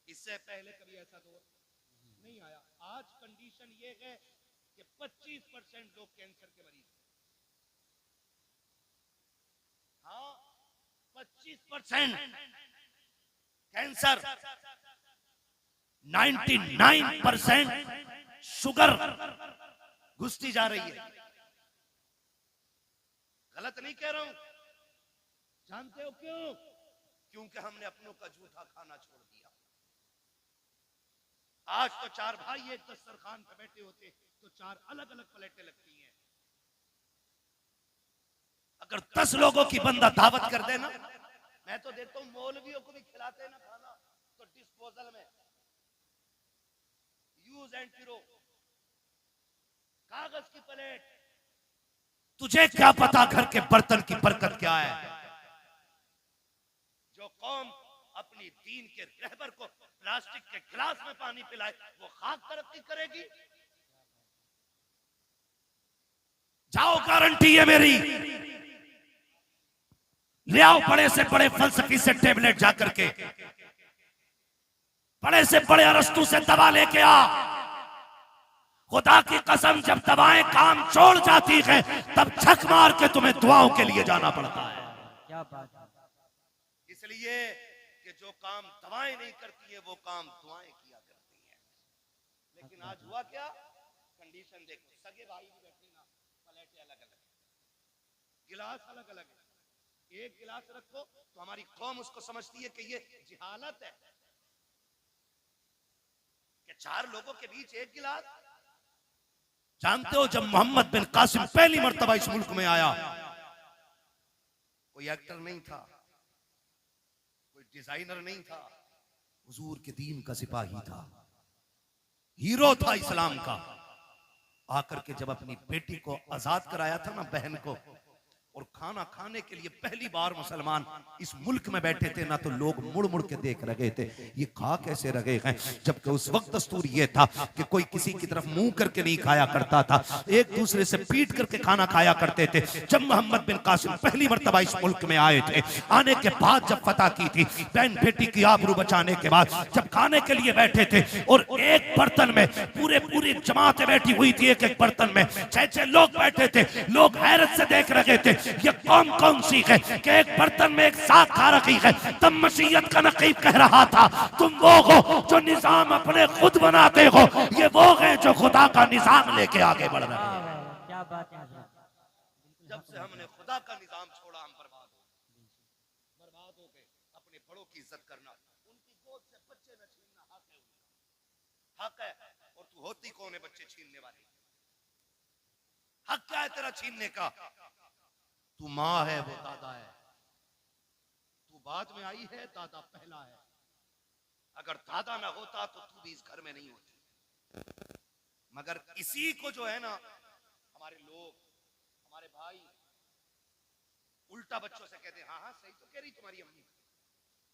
इससे पहले कभी ऐसा दौर नहीं आया। आज कंडीशन ये है कि 25% लोग कैंसर के मरीज हैं। हाँ, 25% कैंसर, 99% शुगर घुसती जा रही है। गलत नहीं कह रहा हूं। जानते हो क्यों? क्योंकि हमने अपनों का झूठा खाना छोड़ दिया। आज तो 4 भाई एक दस्तरखान पे बैठे होते तो 4 अलग अलग प्लेटें लगती हैं। अगर 10 लोगों की बंदा दावत कर देना, मैं तो देखता हूं मौलवियों को भी खिलाते हैं ना खाना, तो डिस्पोजल में यूज एंड थ्रो, कागज की प्लेट। तुझे क्या पता घर के बर्तन की बरकत क्या है? जो कौम अपनी दीन के रहबर को प्लास्टिक के गिलास में पानी पिलाए, वो खाक तरक्की करेगी? जाओ, गारंटी है मेरी। ले आओ बड़े से बड़े फलसफी से टेबलेट जाकर के, बड़े से बड़े अरस्तु से दवा लेके आ। खुदा की कसम, जब दवाएं काम छोड़ जाती हैं, तब छक मार के तुम्हें दुआओं के लिए जाना पड़ता है। क्या बात है। इसलिए कि जो काम दवाएं नहीं करती है, वो काम दुआएं किया करती हैं। लेकिन आज हुआ क्या? कंडीशन देखो, सगे भाई भी बैठे ना, प्लेटें अलग अलग, गिलास अलग अलग है। एक गिलास रखो तो हमारी कौम उसको समझती है कि ये जिहालत है कि 4 लोगों के बीच एक गिलास। जानते हो, जब मोहम्मद बिन कासिम पहली मर्तबा इस मुल्क में आया, कोई एक्टर नहीं था, कोई डिजाइनर नहीं था, हुजूर के दीन का सिपाही था, हीरो था इस्लाम का। आकर के जब अपनी बेटी को आजाद कराया था ना, बहन को, और खाना खाने के लिए पहली बार मुसलमान इस मुल्क में बैठे थे ना, तो लोग मुड़ मुड़ के देख रहे थे, ये खा कैसे रहे हैं। जबकि उस वक्त दस्तूर ये था कि कोई किसी की तरफ मुंह करके नहीं खाया करता था, एक दूसरे से पीट करके खाना खाया करते थे। जब मोहम्मद बिन कासिम पहली मर्तबा इस मुल्क में आए थे, आने के बाद जब फतह की थी, बहन बेटी की आबरू बचाने के बाद जब खाने के लिए बैठे थे, और एक बर्तन में पूरी जमातें बैठी हुई थी, एक एक बर्तन में 6-6 लोग बैठे थे, लोग हैरत से देख रहे थे, ये कौम कौन सी है कि एक बर्तन में एक साथ खा रखी है। तब मसीहत का नकीब कह रहा था, तुम वो हो जो निजाम अपने खुद बनाते हो, ये वो है जो खुदा का निजाम लेके आगे बढ़ रहे हैं। क्या बात है। जब से हमने खुदा का निजाम छोड़ा, हम बर्बाद हो गए। अपने बड़ों की इज्जत करना, उनकी गोद से बच्चे न छीनना हक है। और तू होती कौन है बच्चे छीनने वाली? हक क्या है तेरा छीनने का? तू माँ है, वो दादा है। तू बाद में आई है, दादा पहला है। अगर दादा ना होता तो तू भी इस घर में नहीं होती। मगर इसी को जो है ना, हमारे लोग, हमारे भाई उल्टा बच्चों से कहते हैं, हाँ हाँ सही तो कह रही तुम्हारी अम्मी,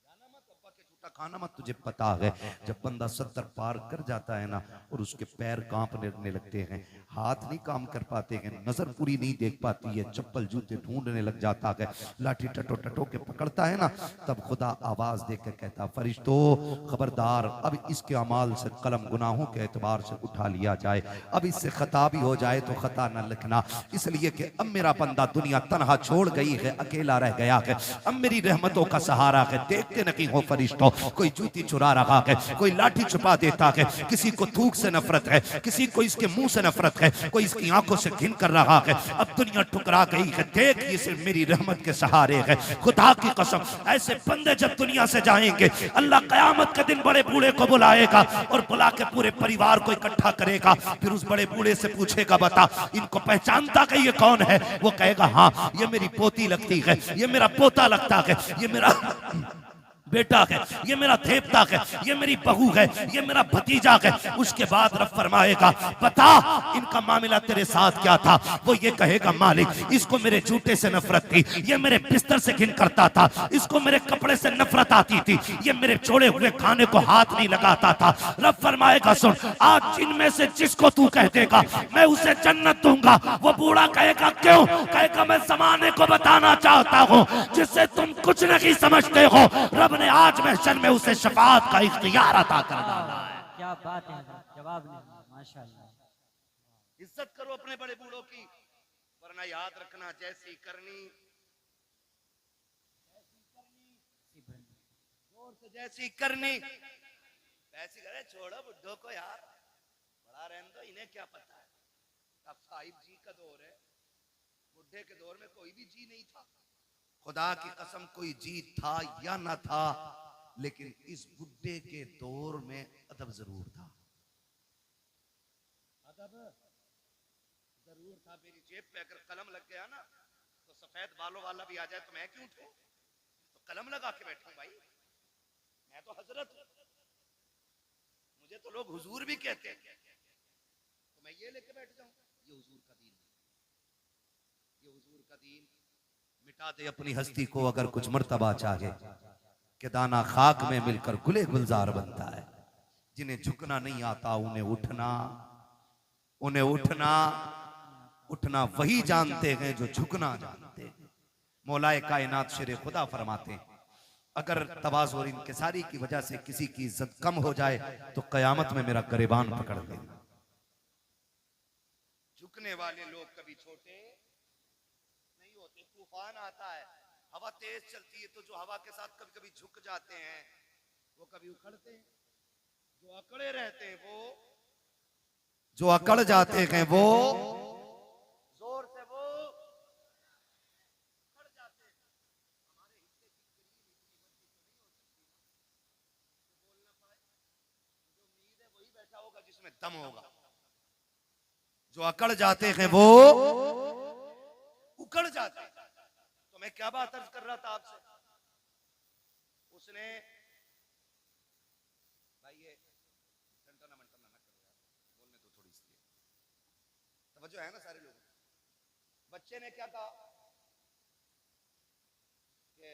जाना मत, अब्बा के झूठा खाना मत। तुझे पता है जब बंदा 70 पार कर जाता है ना, और उसके पैर कांपने लगते हैं, हाथ नहीं काम कर पाते हैं, नजर पूरी नहीं देख पाती है, चप्पल जूते ढूंढने लग जाता है, लाठी टटो टटो के पकड़ता है ना, तब खुदा आवाज देकर कहता, फरिश्तों खबरदार, अब इसके अमाल से कलम गुनाहों के एतबार से उठा लिया जाए, अब इससे खता भी हो जाए तो खता न लिखना, इसलिए कि अब मेरा बंदा दुनिया तनहा छोड़ गई है, अकेला रह गया है, अब मेरी रहमतों का सहारा है। देखते नहीं हो फरिश्तों, कोई जूती चुरा रहा है, कोई लाठी छुपा देता है, किसी को थूक से नफरत है, किसी को इसके मुंह से नफरत है, कोई इसकी आंखों से घिन कर रहा है। अब दुनिया ठुकरा गई है, देख ये सिर्फ मेरी रहमत के सहारे है। खुदा की कसम, ऐसे बंदे जब दुनिया से जाएंगे, अल्लाह कयामत के दिन बड़े बूढ़े को बुलाएगा और बुला के पूरे परिवार को इकट्ठा करेगा, फिर उस बड़े बूढ़े से पूछेगा, बता इनको पहचानता कि ये कौन है? वो कहेगा, हाँ ये मेरी पोती लगती है, ये मेरा पोता लगता है, ये मेरा बेटा है, ये मेरा देवता है, ये मेरी बहू है, ये मेरा भतीजा है। उसके बाद रब फरमाएगा, बता इनका मामला तेरे साथ क्या था? वो ये कहेगा, मालिक इसको मेरे जूते से नफरत थी, ये मेरे बिस्तर से घिन करता था, इसको मेरे कपड़े से नफरत आती थी, ये मेरे छोड़े हुए खाने को हाथ नहीं लगाता था। रब फरमाएगा, सुन, आज जिनमें से जिसको तू कह देगा मैं उसे जन्नत दूंगा। वो बूढ़ा कहेगा, क्यों? कहेगा, मैं जमाने को बताना चाहता हूँ जिससे तुम कुछ नहीं समझते हो, रब ने आज महशर में उसे शफाअत का इख्तियार अता कर डाला है। क्या बात है, जवाब नहीं, माशाअल्लाह। इज्जत करो अपने बड़े बूढ़ों की, वरना याद रखना, जैसी करनी जोर से, जैसी करनी वैसी करे। छोड़ो बुड्ढों को यार, बड़ा रहने दो, इन्हें क्या पता है। अब साहिब जी का दौर है, बुढ़े के दौर में कोई भी जी नहीं था। खुदा की कसम, कोई जी था या ना था, लेकिन इस बुड्ढे के दौर में अदब जरूर था। अदब जरूर था। मेरी जेब पे अगर कलम लग गया ना, तो सफेद बालों वाला भी आ जाए तो मैं क्यों उठूं? तो कलम लगा के बैठूं भाई, मैं तो हजरत हूं, मुझे तो लोग हुजूर भी कहते हैं, तो मैं ये लेके बैठ जाऊं? ये हुजूर का दीन, ये हुजूर का दीन। मिटा दे अपनी हस्ती को अगर कुछ मर्तबा चाहे, कि दाना खाक में मिलकर गुले गुलजार बनता है। जिन्हें झुकना नहीं आता उन्हें उठना, उन्हें उठना उठना वही जानते हैं जो झुकना जानते हैं। मौलाए कायनात शेरे खुदा फरमाते हैं, अगर तवाज़ु और इंकिसारी की वजह से किसी की इज्जत कम हो जाए तो कयामत में मेरा गिरबान पकड़ लेना। झुकने वाले लोग कभी छोटे नहीं होते। तूफान आता है, हवा तेज चलती है, तो जो हवा के साथ कभी कभी झुक जाते हैं वो कभी उखड़ते हैं। जो अकड़े रहते हैं वो, जो अकड़ जाते हैं वो जोर से वो उखड़ जाते हैं। हमारे हिस्से की करीब इतनी बड़ी तो नहीं हो सकती, बोलना पाए। जो उम्मीद है वही बैठा होगा जिसमें दम होगा। जो अकड़ जाते हैं वो उकड़ जाते हैं। तो मैं क्या बात अर्ज कर रहा था आपसे, उसने भाई ये टंटना मंटना ना करो यार, बोलने तो थोड़ी सी तवज्जो है ना सारे लोग। बच्चे ने क्या कहा कि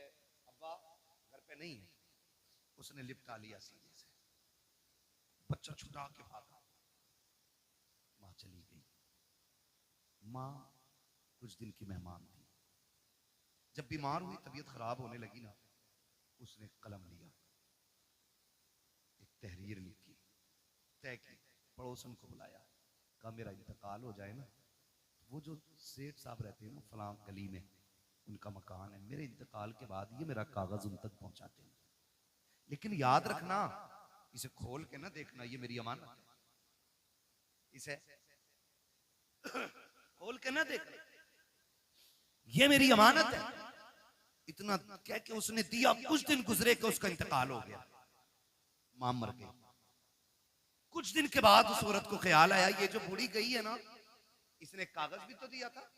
अब्बा घर पे नहीं है, उसने लिपटा लिया सीने से, बच्चा छुटा के भागा, मां चली गई। मां कुछ दिन की मेहमान थी, जब बीमार हुई, तबीयत खराब होने लगी ना, उसने कलम लिया, एक तहरीर लिखी, तय की, पड़ोसन को बुलाया, कहा मेरा इंतकाल हो जाए ना, वो जो सेठ साहब रहते हैं ना फलां गली में, उनका मकान है, मेरे इंतकाल के बाद ये मेरा कागज उन तक पहुंचाते हैं, लेकिन याद रखना इसे खोल के ना देखना, ये मेरी अमानत है, इसे खोल के ना देखना, ये मेरी अमानत है। इतना कह के उसने दिया, कुछ दिन गुजरे कि उसका इंतकाल हो गया, मां मर गई। कुछ दिन के बाद उस औरत को ख्याल आया, ये जो बूढ़ी गई है ना, इसने कागज भी तो दिया था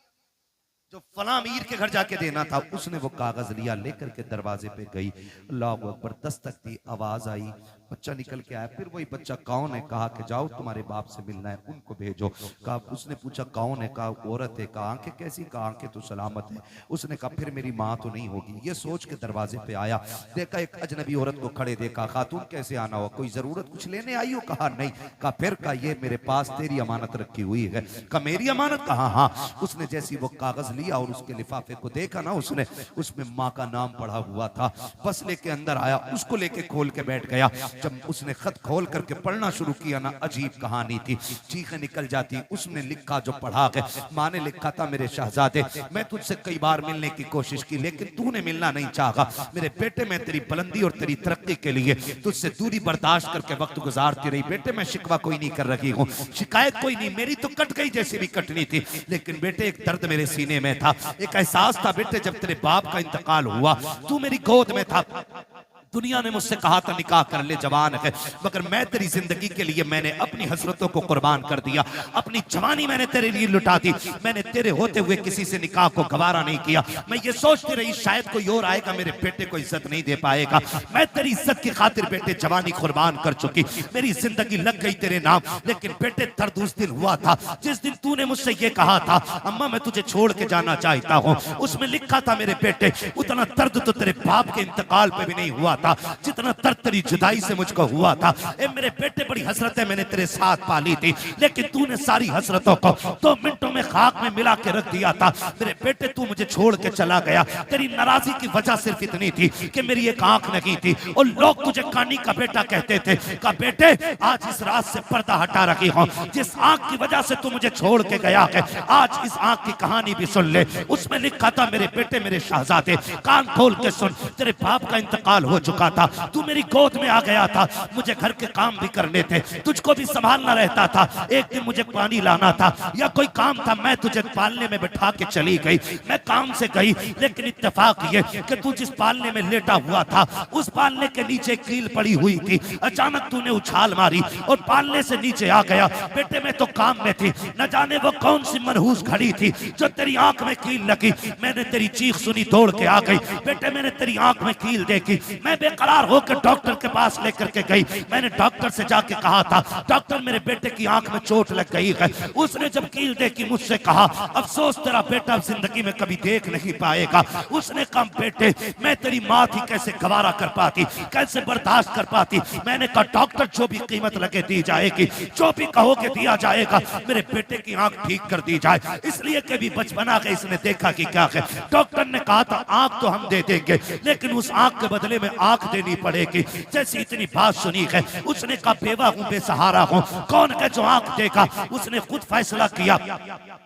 जो फला अमीर के घर जाके देना था। उसने वो कागज लिया, लेकर के दरवाजे पे गई, अल्लाह अकबर, दस्तक दी, आवाज आई, बच्चा निकल के आया। फिर वही बच्चा कौन है, कहा कि जाओ तुम्हारे बाप से मिलना है, उनको भेजो। कहा, उसने पूछा कौन है, कहा औरत है। कहा आंखें कैसी, कहा आंखें तो सलामत है। उसने कहा फिर मेरी माँ तो नहीं होगी। ये सोच के दरवाजे पे आया, देखा एक अजनबी औरत को खड़े देखा। खातून कैसे आना हो, कोई जरूरत कुछ लेने आई हो? कहा नहीं। कहा फिर? कहा ये मेरे पास तेरी अमानत रखी हुई है। कहा मेरी अमानत? कहा हाँ। उसने जैसी वो कागज लिया और उसके लिफाफे को देखा ना, उसने उसमें माँ का नाम पढ़ा हुआ था। बस लेके अंदर आया, उसको लेके खोल के बैठ गया। जब उसने खत खोल करके पढ़ना शुरू किया ना, अजीब कहानी थी, चीखें निकल जाती। उसने लिखा जो पढ़ा के, माँ ने लिखा था, मेरे शहजादे मैं तुझसे कई बार मिलने की कोशिश की लेकिन तूने मिलना नहीं चाहा। मेरे बेटे मैं तेरी बुलंदी और तेरी तरक्की के लिए तुझसे दूरी बर्दाश्त करके वक्त गुजारती रही। बेटे मैं शिकवा कोई नहीं कर रही हूँ, शिकायत कोई नहीं, मेरी तो कट गई जैसी भी कटनी थी। लेकिन बेटे एक दर्द मेरे सीने में था, एक एहसास था बेटे, जब तेरे बाप का इंतकाल हुआ तू मेरी गोद में था। दुनिया ने मुझसे कहा था निकाह कर ले, जवान है, मगर मैं तेरी जिंदगी के लिए मैंने अपनी हसरतों को कुर्बान कर दिया, अपनी जवानी मैंने तेरे लिए लुटा दी। मैंने तेरे होते हुए किसी से निकाह को गवारा नहीं किया। मैं ये सोचती रही शायद कोई और आएगा मेरे बेटे को इज्जत नहीं दे पाएगा। मैं तेरी इज्जत की खातिर बेटे जवानी कुर्बान कर चुकी, मेरी जिंदगी लग गई तेरे नाम। लेकिन बेटे दर्द उस दिन हुआ था जिस दिन तूने मुझसे ये कहा था, अम्मा मैं तुझे छोड़ के जाना चाहता हूँ। उसमें लिखा था मेरे बेटे, उतना दर्द तो तेरे बाप के इंतकाल पे भी नहीं हुआ था जितना दर्द तेरी जुदाई से मुझको हुआ था। ए मेरे बेटे बड़ी हसरतें मैंने तेरे साथ पाली थी, लेकिन तूने सारी हसरतों को 2 मिनटों में खाक में मिला के रख दिया था। मेरे बेटे तू मुझे छोड़ के चला गया, तेरी नाराजगी की वजह सिर्फ इतनी थी कि मेरी एक आंख नहीं थी और लोग तुझे कानी का बेटा कहते थे। कहा बेटे आज इस रात से पर्दा हटा रखी हूं, जिस आंख की वजह से तू मुझे छोड़ के गया है आज इस आंख की कहानी भी सुन ले। उसमें लिखा था मेरे बेटे मेरे शहजादे कान खोल के सुन, तेरे बाप का इंतकाल हो चुका था, तू मेरी गोद में आ गया था, मुझे घर के काम भी करने थे, तुझको भी संभालना रहता था। एक दिन मुझे पानी लाना था या कोई काम था, मैं तुझे पालने में बैठा के चली गई। मैं काम से गई लेकिन इत्तेफाक ये कि तू जिस पालने में लेटा हुआ था उस पालने के नीचे कील पड़ी हुई थी। अचानक तूने उछाल मारी और पालने से नीचे आ गया। बेटे मैं तो काम में थी, न जाने वो कौन सी मनहूस घड़ी थी जो तेरी आंख में कील लगी। मैंने तेरी चीख सुनी, दौड़ के आ गई। बेटे मैंने तेरी आंख में कील देखी, मैं बेकरार होकर डॉक्टर के पास लेकर के गई। मैंने डॉक्टर से जाके कहा था डॉक्टर मेरे बेटे की आंख में चोट लग गई है। उसने जब कील देखी मुझसे कहा अफसोस तेरा बेटा अब जिंदगी में कभी देख नहीं पाएगा। उसने कहा बेटे मैं तेरी माँ थी, कैसे गवारा कर पाती, कैसे बर्दाश्त कर पाती। मैंने कहा डॉक्टर जो भी कीमत लगे दी जाएगी, जो भी कहोगे दिया जाएगा, मेरे बेटे की आंख ठीक कर दी जाए। इसलिए कभी बचपना के इसने देखा कि क्या है। डॉक्टर ने कहा था आंख तो हम दे देंगे लेकिन उस आंख के बदले में आंख देनी पड़ेगी। जैसी इतनी बात सुनी है उसने कहा बेवा हूं, बेसहारा हूं, कौन है जो आंख देगा। उसने खुद फैसला किया,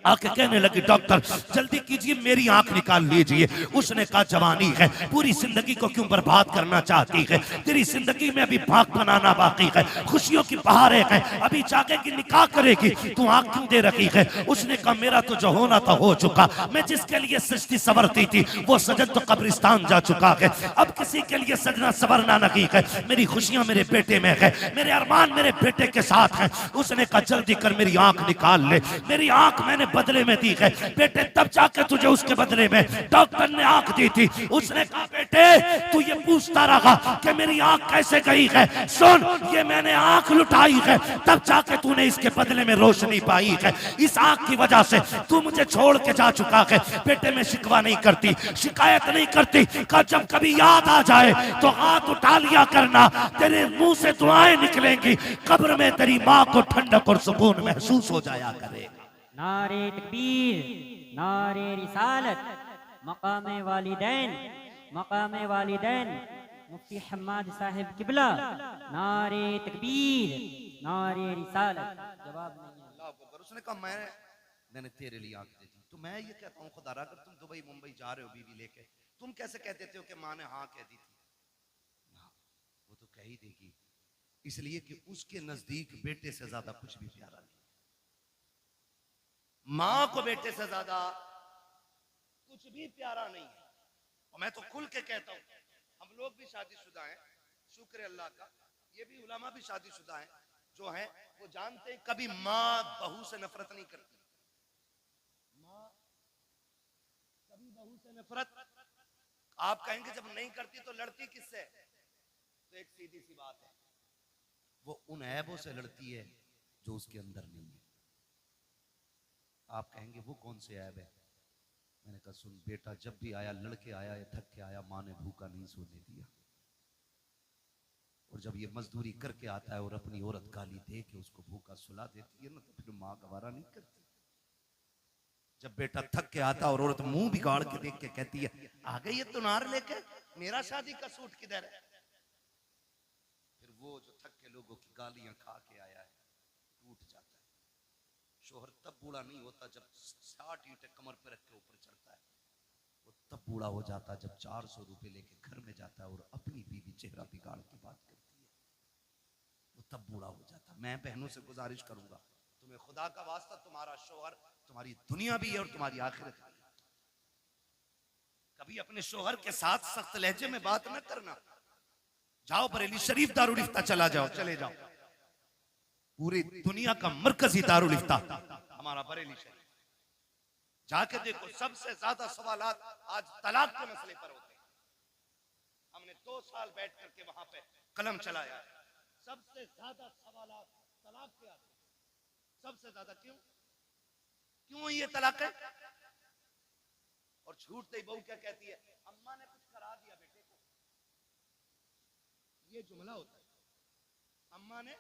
आके कहने लगी डॉक्टर जल्दी कीजिए मेरी आंख निकाल लीजिए। उसने कहा जवानी है, पूरी जिंदगी को क्यों बर्बाद करना चाहती है, तेरी जिंदगी में अभी भाग बनाना बाकी है, खुशियों की बहारें हैं, अभी जागेगी निकाह करेगी, तू आंख क्यों दे रखी है। उसने कहा मेरा तो जो होना था हो चुका, मैं जिसके लिए सजती सवरती थी वो सजन तो कब्रिस्तान जा चुका है, अब किसी के लिए सजना सवरना नहीं है। मेरी खुशियां मेरे बेटे में है, मेरे अरमान मेरे बेटे के साथ हैं। उसने कहा जल्दी कर मेरी आंख निकाल ले, मेरी आंख मैंने बदले में दी है बेटे, तब जाके तुझे उसके बदले में डॉक्टर ने आंख दी थी। उसने कहा बेटे तू ये पूछता रहा कि मेरी आंख कैसे गई है, सुन ये मैंने आंख लुटाई है तब जाके तूने इसके बदले में रोशनी पाई है। इस आंख की वजह से तू मुझे छोड़ के जा चुका है। बेटे मैं शिकवा नहीं करती, शिकायत नहीं करती, का जब कभी याद आ जाए तो हाथ उठा लिया करना, तेरे मुंह से दुआएं निकलेंगी, कब्र में तेरी माँ को ठंडक और सुकून महसूस हो जाया करेगा। नारे तकबीर, नारे रिसालत, मकामे वालिदैन, मकामे वालिदैन, मुफ्ती हम्माद साहिब किबला, नारे तकबीर, नारे रिसालत। जवाब नहीं है। अल्लाह अकबर। उसने कहा मैंने तेरे लिए आंख दे दी। तो मैं ये कहता हूँ खुदा अगर तुम दुबई मुंबई जा रहे हो बीवी लेके, तुम कैसे कह देते हो कि माँ ने हाँ कह दी थी। ना, वो तो कह ही देगी, इसलिए कि उसके नजदीक बेटे से ज्यादा कुछ भी प्यारा नहीं। माँ को बेटे से ज्यादा कुछ भी प्यारा नहीं है। और मैं तो खुल के कहता हूँ, हम लोग भी शादीशुदा हैं, शुक्र है अल्लाह का, ये भी उलमा भी शादीशुदा हैं, जो हैं वो जानते हैं कभी माँ बहू से नफरत नहीं करती। बहू से नफरत, आप कहेंगे जब नहीं करती तो लड़ती किससे? तो एक सीधी सी बात है, वो उन ऐबों से लड़ती है जो उसके अंदर नहीं है। आप कहेंगे वो कौन से ऐब है? मैंने कहा सुन बेटा, जब भी आया लड़के आया या थक के आया, माँ ने भूखा नहीं सोने दिया। और जब ये मजदूरी करके आता है और अपनी औरत गाली दे के उसको भूखा सुला देती है ना, तो फिर माँ गवारा नहीं करती। जब बेटा थक के आता और औरत मुंह बिगाड़ के देख के कहती है आ गई ये तुनार लेके, मेरा शादी का सूट किधर है? फिर वो जो थक के लोगों की गालियां खा के आया है टूट जाता है। शोहर तब बूढ़ा नहीं होता जब 60 ईंटें कमर पे रख के ऊपर चढ़ता है। वो तब बूढ़ा हो जाता जब 400 रुपए लेके घर में जाता है और अपनी बीवी चेहरा बिगाड़ के बात करती है। वो तब बूढ़ा हो जाता। मैं बहनों से गुजारिश करूंगा, तुम्हें खुदा का वास्ता, तुम्हारा शोहर तुम्हारी दुनिया भी है और तुम्हारी आखिरत भी है। कभी अपने शोहर के साथ सख्त लहजे में बात न करना। जाओ बरेली शरीफ दारुल इफ्ता चला जाओ, चले जाओ। पूरी दुनिया का मरकजी दारुल इफ्ता हमारा बरेली शरीफ, जाके देखो सबसे ज्यादा सवालात आज तलाक के मसले पर होते हैं। हमने 2 साल बैठ करके वहां पे कलम चलाया है। सबसे ज्यादा सवालात तलाक के आते हैं, सबसे ज्यादा। क्यों ये तलाक है? और छूटते ही बहू क्या कहती है, अम्मा ने कुछ करा दिया बेटे को। ये जुमला होता है, अम्मा ने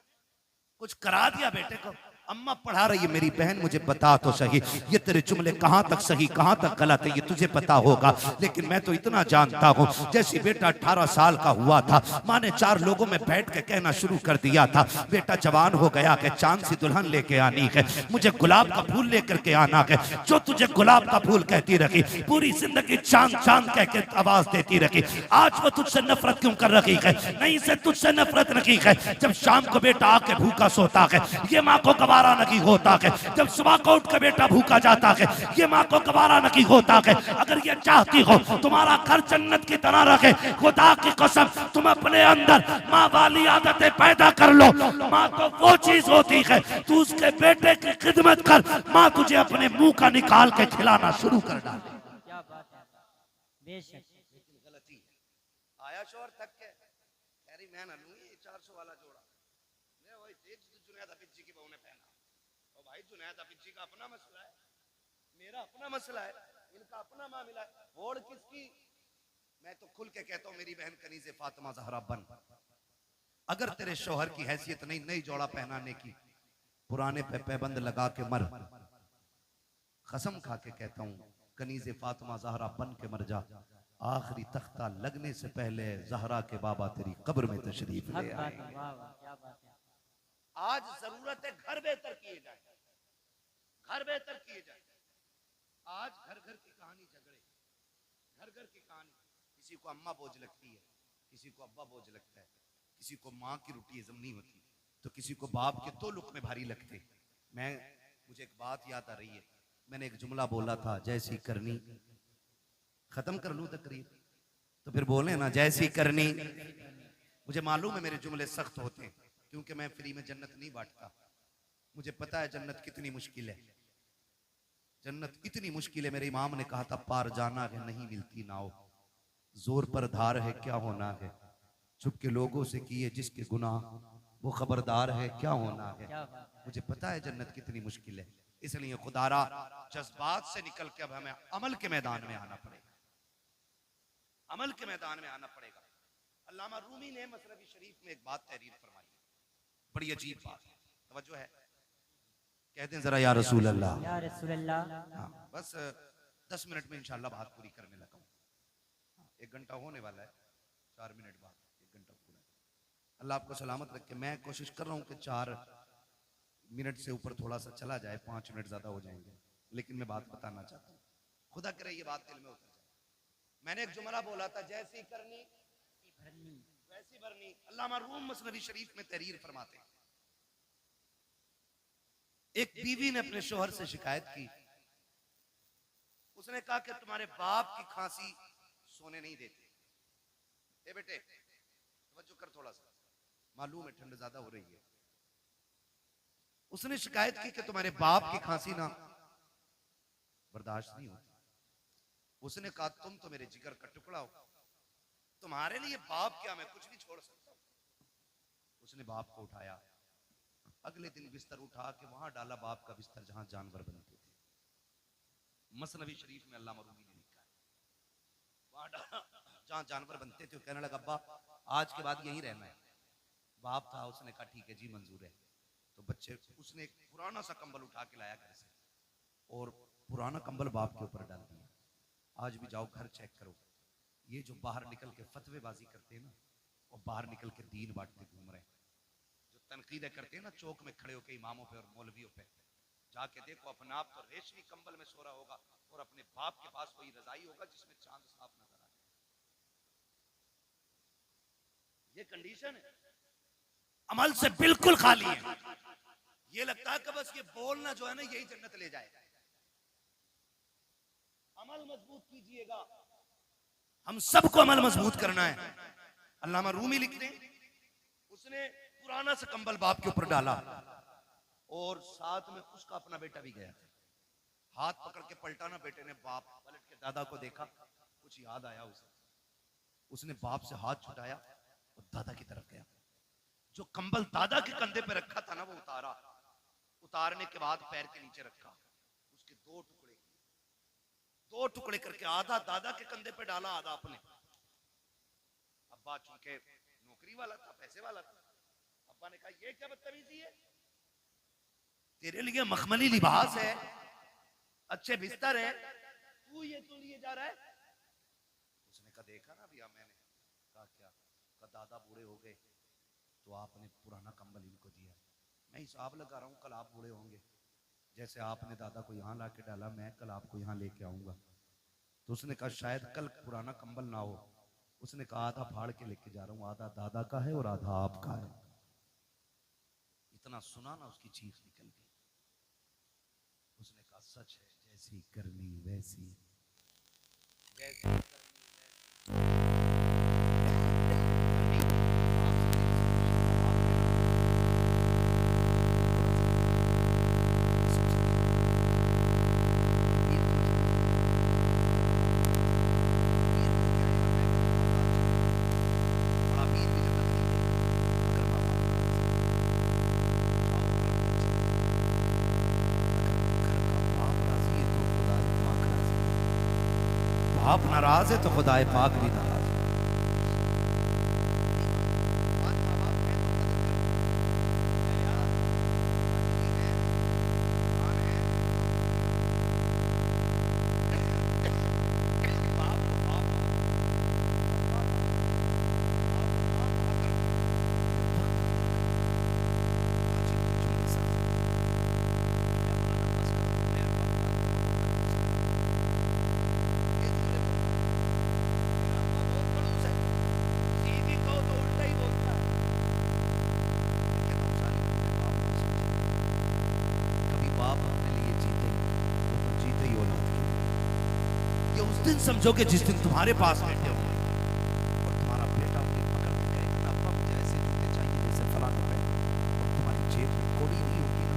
कुछ करा दिया बेटे को। अम्मा पढ़ा रही है, मेरी बहन मुझे बता तो सही, ये तेरे जुमले कहां तक सही कहां तक गलत है ये तुझे पता होगा, लेकिन मैं तो इतना जानता हूं, जैसे बेटा 18 साल का हुआ था, माँ ने 4 लोगों में बैठ के कहना शुरू कर दिया था, बेटा जवान हो गया कि चांद सी दुल्हन लेके आनी है, मुझे गुलाब का फूल लेकर के आना है। जो तुझे गुलाब का फूल कहती रही, पूरी जिंदगी चांद चांद कह के आवाज देती रही, आज वो तुझसे नफरत क्यों कर रही है? नहीं से तुझसे नफरत नहीं है। जब शाम को बेटा आके भूखा सोता है, ये माँ को गवारा नहीं होता है। जब सुबह को उठ के बेटा भूखा जाता है, ये माँ को गवारा नहीं होता है। अगर ये चाहती हो तुम्हारा घर जन्नत की तरह रखे, खुदा की कसम तुम अपने अंदर माँ वाली आदतें पैदा कर लो। माँ तो वो चीज होती है, तू उसके बेटे की खिदमत कर, माँ तुझे अपने मुंह का निकाल के खिलाना शुरू कर डाले। क्या बात है, बेशक। लेकिन गलती है, आया शोहर थक के, अरे मैं ना लूंगी 400 वाला जोड़ा, ले वही देख जुनैद हफीज जी की बहू ने पहना। और भाई जुनैद हफीज जी का अपना मसला है, मेरा अपना मसला है, इनका अपना मामला है, होड़ किसकी? मैं तो खुल के कहता हूं मेरी बहन कनीज़े फातिमा ज़हरा बन, अगर तेरे शोहर की हैसियत नहीं नई जोड़ा पहनाने की, पुराने पे पैबंद लगा के मर। कसम खा के कहता हूं कनीज़े फातिमा ज़हरा बन के मर जा, आखिरी तख्ता लगने से पहले ज़हरा के बाबा तेरी कब्र में तशरीफ ले आए। क्या बात है। आज जरूरत है घर बेहतर किए जाए, घर बेहतर किए जाए। आज घर घर की कहानी झगड़े, घर घर की कहानी, किसी को अम्मा बोझ लगती है, किसी को अब्बा बोझ लगता है, किसी को माँ की रोटी हजम नहीं होती, तो किसी को बाप के 2 लुक़मे भारी लगते। मुझे एक बात याद आ रही है, मैंने एक जुमला बोला था, जैसी करनी, खत्म कर लूं तकरीर तो फिर बोले ना जैसी करनी। मुझे मालूम है मेरे जुमले सख्त होते हैं, क्योंकि मैं फ्री में जन्नत नहीं बांटता। मुझे पता है जन्नत कितनी मुश्किल है, जन्नत इतनी मुश्किल है। मेरे इमाम ने कहा था पार जाना है नहीं मिलती नाव, जोर पर धार है क्या होना है, चुप के लोगों से किए जिसके गुनाह, वो खबरदार है क्या होना है। मुझे पता है जन्नत कितनी मुश्किल है, इसलिए खुदारा जज्बात से निकल के अब हमें अमल के मैदान में आना पड़ेगा, अमल के मैदान में आना पड़ेगा। अल्लामा रूमी ने मसनवी शरीफ में एक बात तहरीर फरमाई, बड़ी अजीब बात, तवज्जो है, कहते हैं जरा या रसूल अल्लाह, या रसूल अल्लाह। हाँ, बस 10 मिनट में इंशाल्लाह बात पूरी करने लगा हूँ। 1 घंटा होने वाला है, 4 मिनट बाद 1 घंटा पूरा। अल्लाह आपको सलामत रखे। मैं कोशिश कर रहा हूँ कि 4 मिनट से ऊपर थोड़ा सा चला जाए, 5 मिनट ज्यादा हो जाएंगे, लेकिन मैं बात बताना चाहता हूँ, खुदा करे ये बात दिल में उतर जाए। मैंने एक जुमला बोला था, जैसी करनी वैसी भरनी। अल्लामा रूम मसनवी शरीफ में तहरीर फरमाते हैं, एक बीवी ने अपने शोहर से शिकायत की, उसने कहा कि तुम्हारे बाप की खांसी सोने नहीं देती। ए बेटे तवज्जो कर थोड़ा सा, मालूम है ठंड ज्यादा हो रही है। उसने शिकायत की कि तुम्हारे बाप की खांसी ना बर्दाश्त नहीं होती। उसने कहा तुम तो मेरे जिगर का टुकड़ा हो, तुम्हारे लिए बाप क्या, मैं कुछ नहीं छोड़ सकता। उसने बाप को उठाया, अगले दिन बिस्तर उठा के वहां डाला, बाप का बिस्तर जहां जानवर बनते थे। मसनवी शरीफ में अल्लामा रूमी ने लिखा है, वहां डाला जहां जानवर बनते थे। कहने लगा अब्बा आज के बाद यहीं रहना है। बाप था, उसने कहा ठीक है जी मंजूर है। तो बच्चे, उसने एक पुराना सा कंबल उठा के लाया घर से और पुराना कंबल बाप के ऊपर डाल दिया। आज भी जाओ घर चेक करो, ये जो बाहर निकल के फतवेबाजी करते हैं ना, और बाहर निकल के दीन बांटते घूम रहे हैं, जो तनकीदें करते हैं ना चौक में खड़े होकर इमामों पे और मौलवियों पे, जाके देखो अपना आप तो रेशमी कंबल में सो रहा होगा और अपने बाप के पास कोई रजाई होगा जिसमें चांद साफ नजर आ जाए। ये कंडीशन है, अमल से बिल्कुल खाली है। ये लगता है कि बस ये बोलना जो है ना यही जन्नत ले जाएगा। अमल मजबूत कीजिएगा, हम सबको अमल मजबूत करना है। अल्लामा रूमी लिखते हैं, उसने पुराना सा कंबल बाप के ऊपर डाला और साथ में उसका अपना बेटा भी गया। हाथ पकड़ के पलटाना, बेटे ने बाप पलट के दादा को देखा, कुछ याद आया उसे, उसने बाप से हाथ छुटाया और दादा की तरफ गया। जो कंबल दादा के कंधे पे रखा था ना वो उतारा, उतारने के बाद पैर के नीचे रखा, उसके दो टुकड़े करके आधा दादा के कंधे पे डाला, आधा अपने। अब्बा चूंकि नौकरी वाला था, पैसे वाला था, अब्बा ने कहा ये क्या बदतमीजी है, तेरे लिए मखमली लिबास है, अच्छे बिस्तर है, तू ये तो लिए जा रहा है। उसने कहा देखा ना भैया, मैंने कहा क्या, कहा दादा बूढ़े हो गए तो आपने पुराना कंबल इनको दिया, मैं हिसाब लगा रहा हूँ कल आप बूढ़े होंगे, जैसे आपने दादा को यहाँ ला के डाला मैं कल आपको यहाँ लेके आऊंगा। तो उसने कहा शायद कल पुराना कंबल ना हो। उसने कहा आधा फाड़ के लेके जा रहा हूँ, आधा दादा का है और आधा आपका है। इतना सुना ना उसकी चीख निकल गई। उसने कहा सच है, जैसी करनी वैसी, जैसी आप नाराज है तो खुदाए पाक भी नाराज है। समझोगे जिस दिन तुम्हारे पास बैठे होंगे और तुम्हारा बेटा कोई पकड़ के कहेगा ना अब्बा मुझे ऐसे जूते चाहिए जैसे फलाना पे, और तुम्हारी जेब में कोड़ी नहीं होगी ना,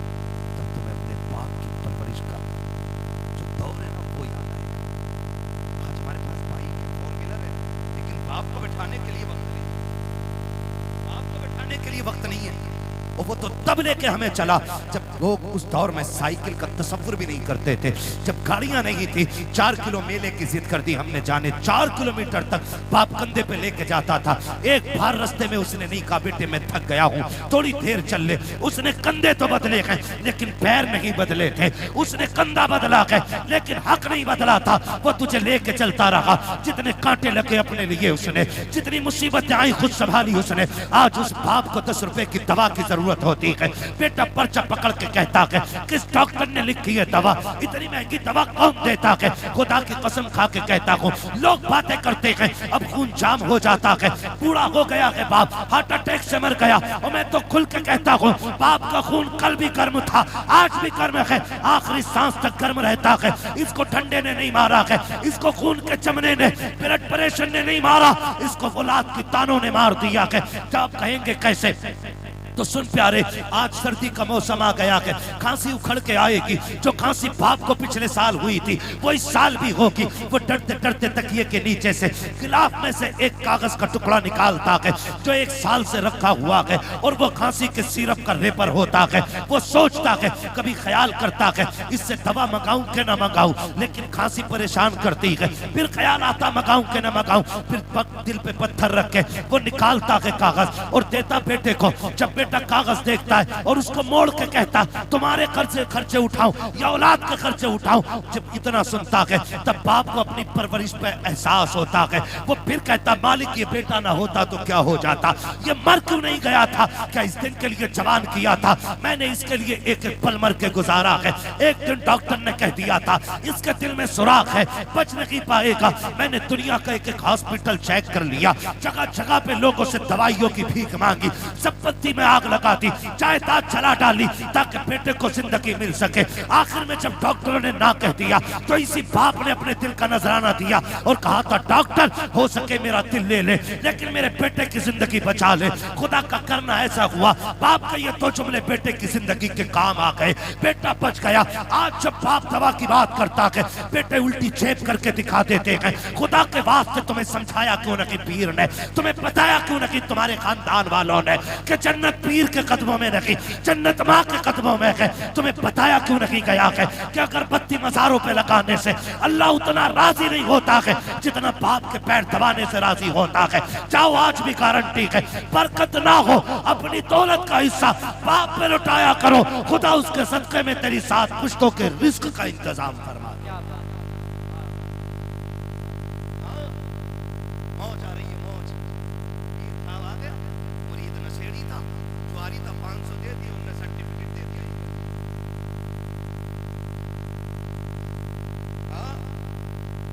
तब तुम्हें अपने बाप की परवरिश का जो दौर है ना वो याद आएगा। आज हमारे पास बाइक है, 4 व्हीलर है, लेकिन बाप को बैठाने के लिए वक्त नहीं, बाप को बैठाने के लिए वक्त नहीं है। और वो तो तब लेके हमें चला जब लोग उस दौर में साइकिल का तसव्वुर भी नहीं करते थे, जब गाड़ियां नहीं थी। 4 किलो मेले की जिद कर दी हमने, जाने 4 किलोमीटर तक बाप कंधे पे लेके जाता था। एक बार रास्ते में उसने नहीं कहा बेटे मैं थक गया हूँ थोड़ी देर चल ले, उसने कंधे तो बदले हैं लेकिन पैर नहीं बदले थे। उसने कंधा बदला है लेकिन हक नहीं बदला था, वो तुझे लेके चलता रहा। जितने कांटे लगे अपने लिए उसने, जितनी मुसीबतें आई खुद संभाली उसने। आज उस बाप को 10 रुपए की दवा की जरूरत होती है, बेटा पर्चा पकड़ के कहता है किस डॉक्टर ने लिखी है दवा, इतनी महंगी दवा कौन देता है। खुदा की कसम खा के कहता हूँ लोग बातें करते हैं, अब खून जाम हो जाता है, बूढ़ा हो गया है बाप, हार्ट अटैक से मर गया। और मैं तो खुल के कहता हूँ बाप का खून कल भी गर्म था, आज भी गर्म है, आखिरी सांस तक गर्म रहता है। इसको ठंडे ने नहीं मारा है, इसको खून के चमने ने, ब्लड प्रेशर ने नहीं मारा, इसको औलाद की तानों ने मार दिया है। जब कहेंगे कैसे, तो सुन प्यारे, आज सर्दी का मौसम आ गया है, खांसी उखड़ के आएगी। जो खांसी बाप को पिछले साल हुई थी वो इस साल भी होगी। वो डरते डरते तकिए के नीचे से गिलाफ में से एक कागज का टुकड़ा निकालता है जो 1 साल से रखा हुआ है, और वो खांसी के सिरप का रेपर होता है। वो सोचता है, कभी ख्याल करता है इससे दवा मंगाऊं कि ना मंगाऊं, लेकिन खांसी परेशान करती है। फिर ख्याल आता मंगाऊं कि ना मंगाऊं, फिर दिल पे पत्थर रख के वो निकालता है कागज और देता बेटे को। जब बेटा कागज देखता है और उसको मोड़ के कहता, तुम्हारे खर्चे उठाऊं या औलाद के खर्चे उठाऊं, जब इतना सुनता है तब बाप को अपनी परवरिश पे एहसास होता है। वो फिर कहता, मालिक ये बेटा ना होता तो क्या हो जाता, ये मर क्यों नहीं गया था, क्या इस दिन के लिए जवान किया था मैंने, इसके लिए एक एक पल मर के गुजारा है। एक दिन डॉक्टर ने कह दिया था इसके दिल में सुराख है, बच नहीं पाएगा। मैंने दुनिया का एक एक हॉस्पिटल चेक कर लिया, जगह जगह पे लोगों से दवाइयों की भीख मांगी, संपत्ति में आग लगा दी, जायदाद जला डाली ताकि बेटे को जिंदगी मिल सके। आखिर में जब डॉक्टरों ने ना कह दिया तो इसी बाप ने अपने दिल का नजराना दिया और कहा था, डॉक्टर हो सके मेरा दिल ले ले लेकिन मेरे बेटे की जिंदगी बचा ले। खुदा का करना ऐसा हुआ, बाप के ये 2 जुमले बेटे की जिंदगी के काम आ गए, बेटा बच गया। आज जब बाप दवा की बात करता है बेटे उल्टी चेप करके दिखा देते हैं। खुदा के वास्ते तुम्हें समझाया क्यों नहीं पीर ने, तुम्हें बताया क्यों नहीं तुम्हारे खानदान वालों ने कि जन्नत पीर के कदमों में नहीं, जन्नत माँ के कदमों में है। तुम्हें बताया क्यों नहीं गया है कि अगरबत्ती मज़ारों पे लगाने से अल्लाह उतना राजी नहीं होता है जितना बाप के पैर दबाने से राजी होता है। जाओ, आज भी गारंटी है, बरकत ना हो अपनी दौलत का हिस्सा बाप पे लुटाया करो, खुदा उसके सदक़े में तेरी 7 पुश्तों के रिस्क का इंतजाम फरमा। मौज आ रही है, मौज। ये था आ गया, मुरीद नशेड़ी था, जुआरी था, 500 दे दिया, उन्हें सर्टिफिकेट दे दिया। हाँ,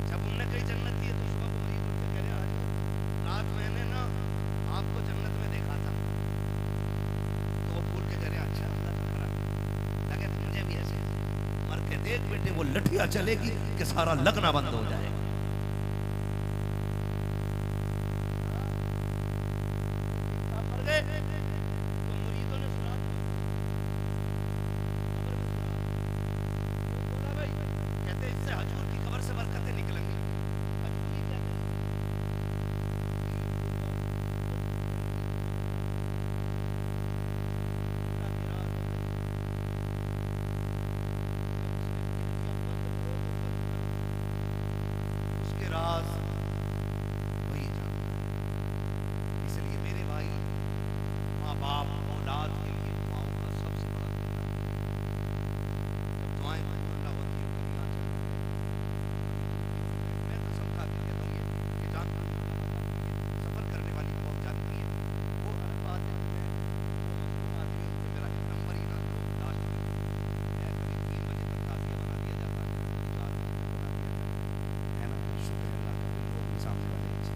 जब उन्हें कहीं जन्नत दी तो सुबह को मुरीद उठ के कह रहे, आज रात मैंने ना आपको जन्नत में देखा था। तो वो भूल के कह रहे, अच्छा अल्लाह का करम, लगे मुझे भी ऐसे मर के देख बेटे, वो लठिया चलेगी कि सारा लगना बंद हो जाएगा। तो मुरीदों ने सुना, बोला भाई, कहते इससे हजूर की कब्र से बरकतें निकलेंगी। हजूर ही कहते हैं उसके राज वही जानता है। इसलिए मेरे भाई, माँ बाप औलाद के लिए दुआओं का सबसे बड़ा खतरा है। जब दुआएं कबूल ना होती है, कलियां चलती हैं। मैं तो सब खा के कहता हूँ ये जानता हूँ, सफर करने वाली कौन जानती है। वो अलग बात है कि मैं वो मजलूम आदमी हूँ कि मेरा नंबर ही ना लो लास्ट में है, कभी 3 बजे तक ताज़िया बना दिया जाता है, कभी 4 बजे तक बना दिया जाता है ना। फिर शुक्र अल्लाह का, फिर लोग भी सामने वाले अच्छे।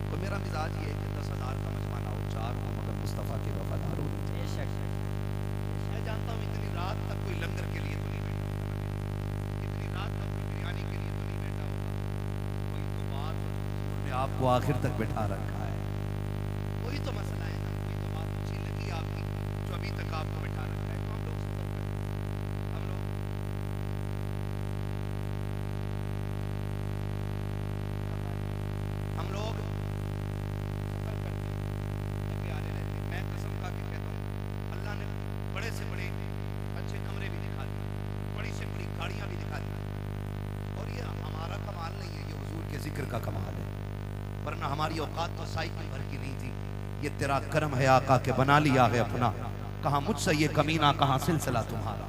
तो मेरा मिजाज ये है कि 10,000 का मजमा ना हो, 4 हो, मगर मुस्तफ़ा के वफादार हो। मैं जानता हूँ इतनी रात तक कोई लंगर के लिए तो नहीं बैठा होगा, इतनी रात तक कोई बिरयानी के लिए तो नहीं बैठा होगा। कोई तो बात हुजूर ने आपको आखिर तक बैठा रखा है, कोई तो मसला है ना, कोई तो बात अच्छी लगी आपकी जो अभी तक आपको बैठा रखा है। तो हम लोग सफर करते हैं, हम लोग सफर करते हैं, प्यारे रहते हैं। मैं कसम खा के कहता हूँ, अल्लाह ने बड़े से बड़े अच्छे कमरे भी दिखा दिए, बड़ी से बड़ी गाड़ियाँ भी दिखा दी, और ये हमारा कमाल नहीं है, ये हुजूर के जिक्र का कमाल है। वरना हमारी औकात तो साइकिल भर की नहीं थी। ये तेरा करम है आका के बना लिया है अपना, कहाँ मुझसे ये कमीना, कहाँ सिलसिला तुम्हारा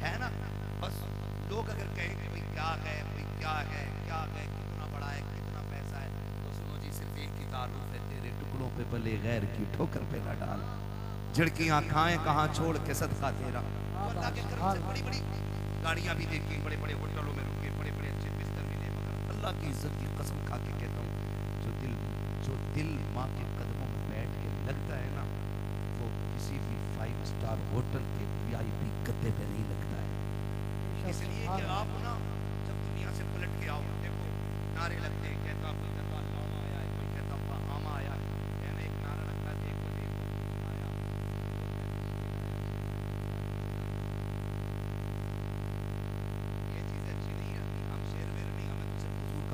है ना। बस लोग अगर कहें कि भाई क्या है, भाई क्या है, क्या है, कितना बड़ा है, कितना पैसा है, तो सुनो जी, सिर्फ एक ही ताल्लुक है, तेरे टुकड़ों पे पले गैर की ठोकर पे न डाल, झिड़कियां खाएं कहाँ छोड़ के सदका तेरा। तो अल्लाह के करम से बड़ी बड़ी गाड़ियां भी देखी, बड़े बड़े होटलों में रुके, बड़े बड़े अच्छे बिस्तर मिले, मगर अल्लाह की इज्जत की कसम खा के कहता हूँ, जो दिल माँ के कदमों में बैठ के लगता है ना, वो किसी भी 5 स्टार होटल के VIP गद्दे पे नहीं लगता है। इसलिए कि आप ना जब दुनिया से पलट के आओ, देखो नारे लगते हैं, कहता कोई कहता लामा आया है, कोई कहता आमा आया है, एक नारा लगता है, देखो देखो कौन आया,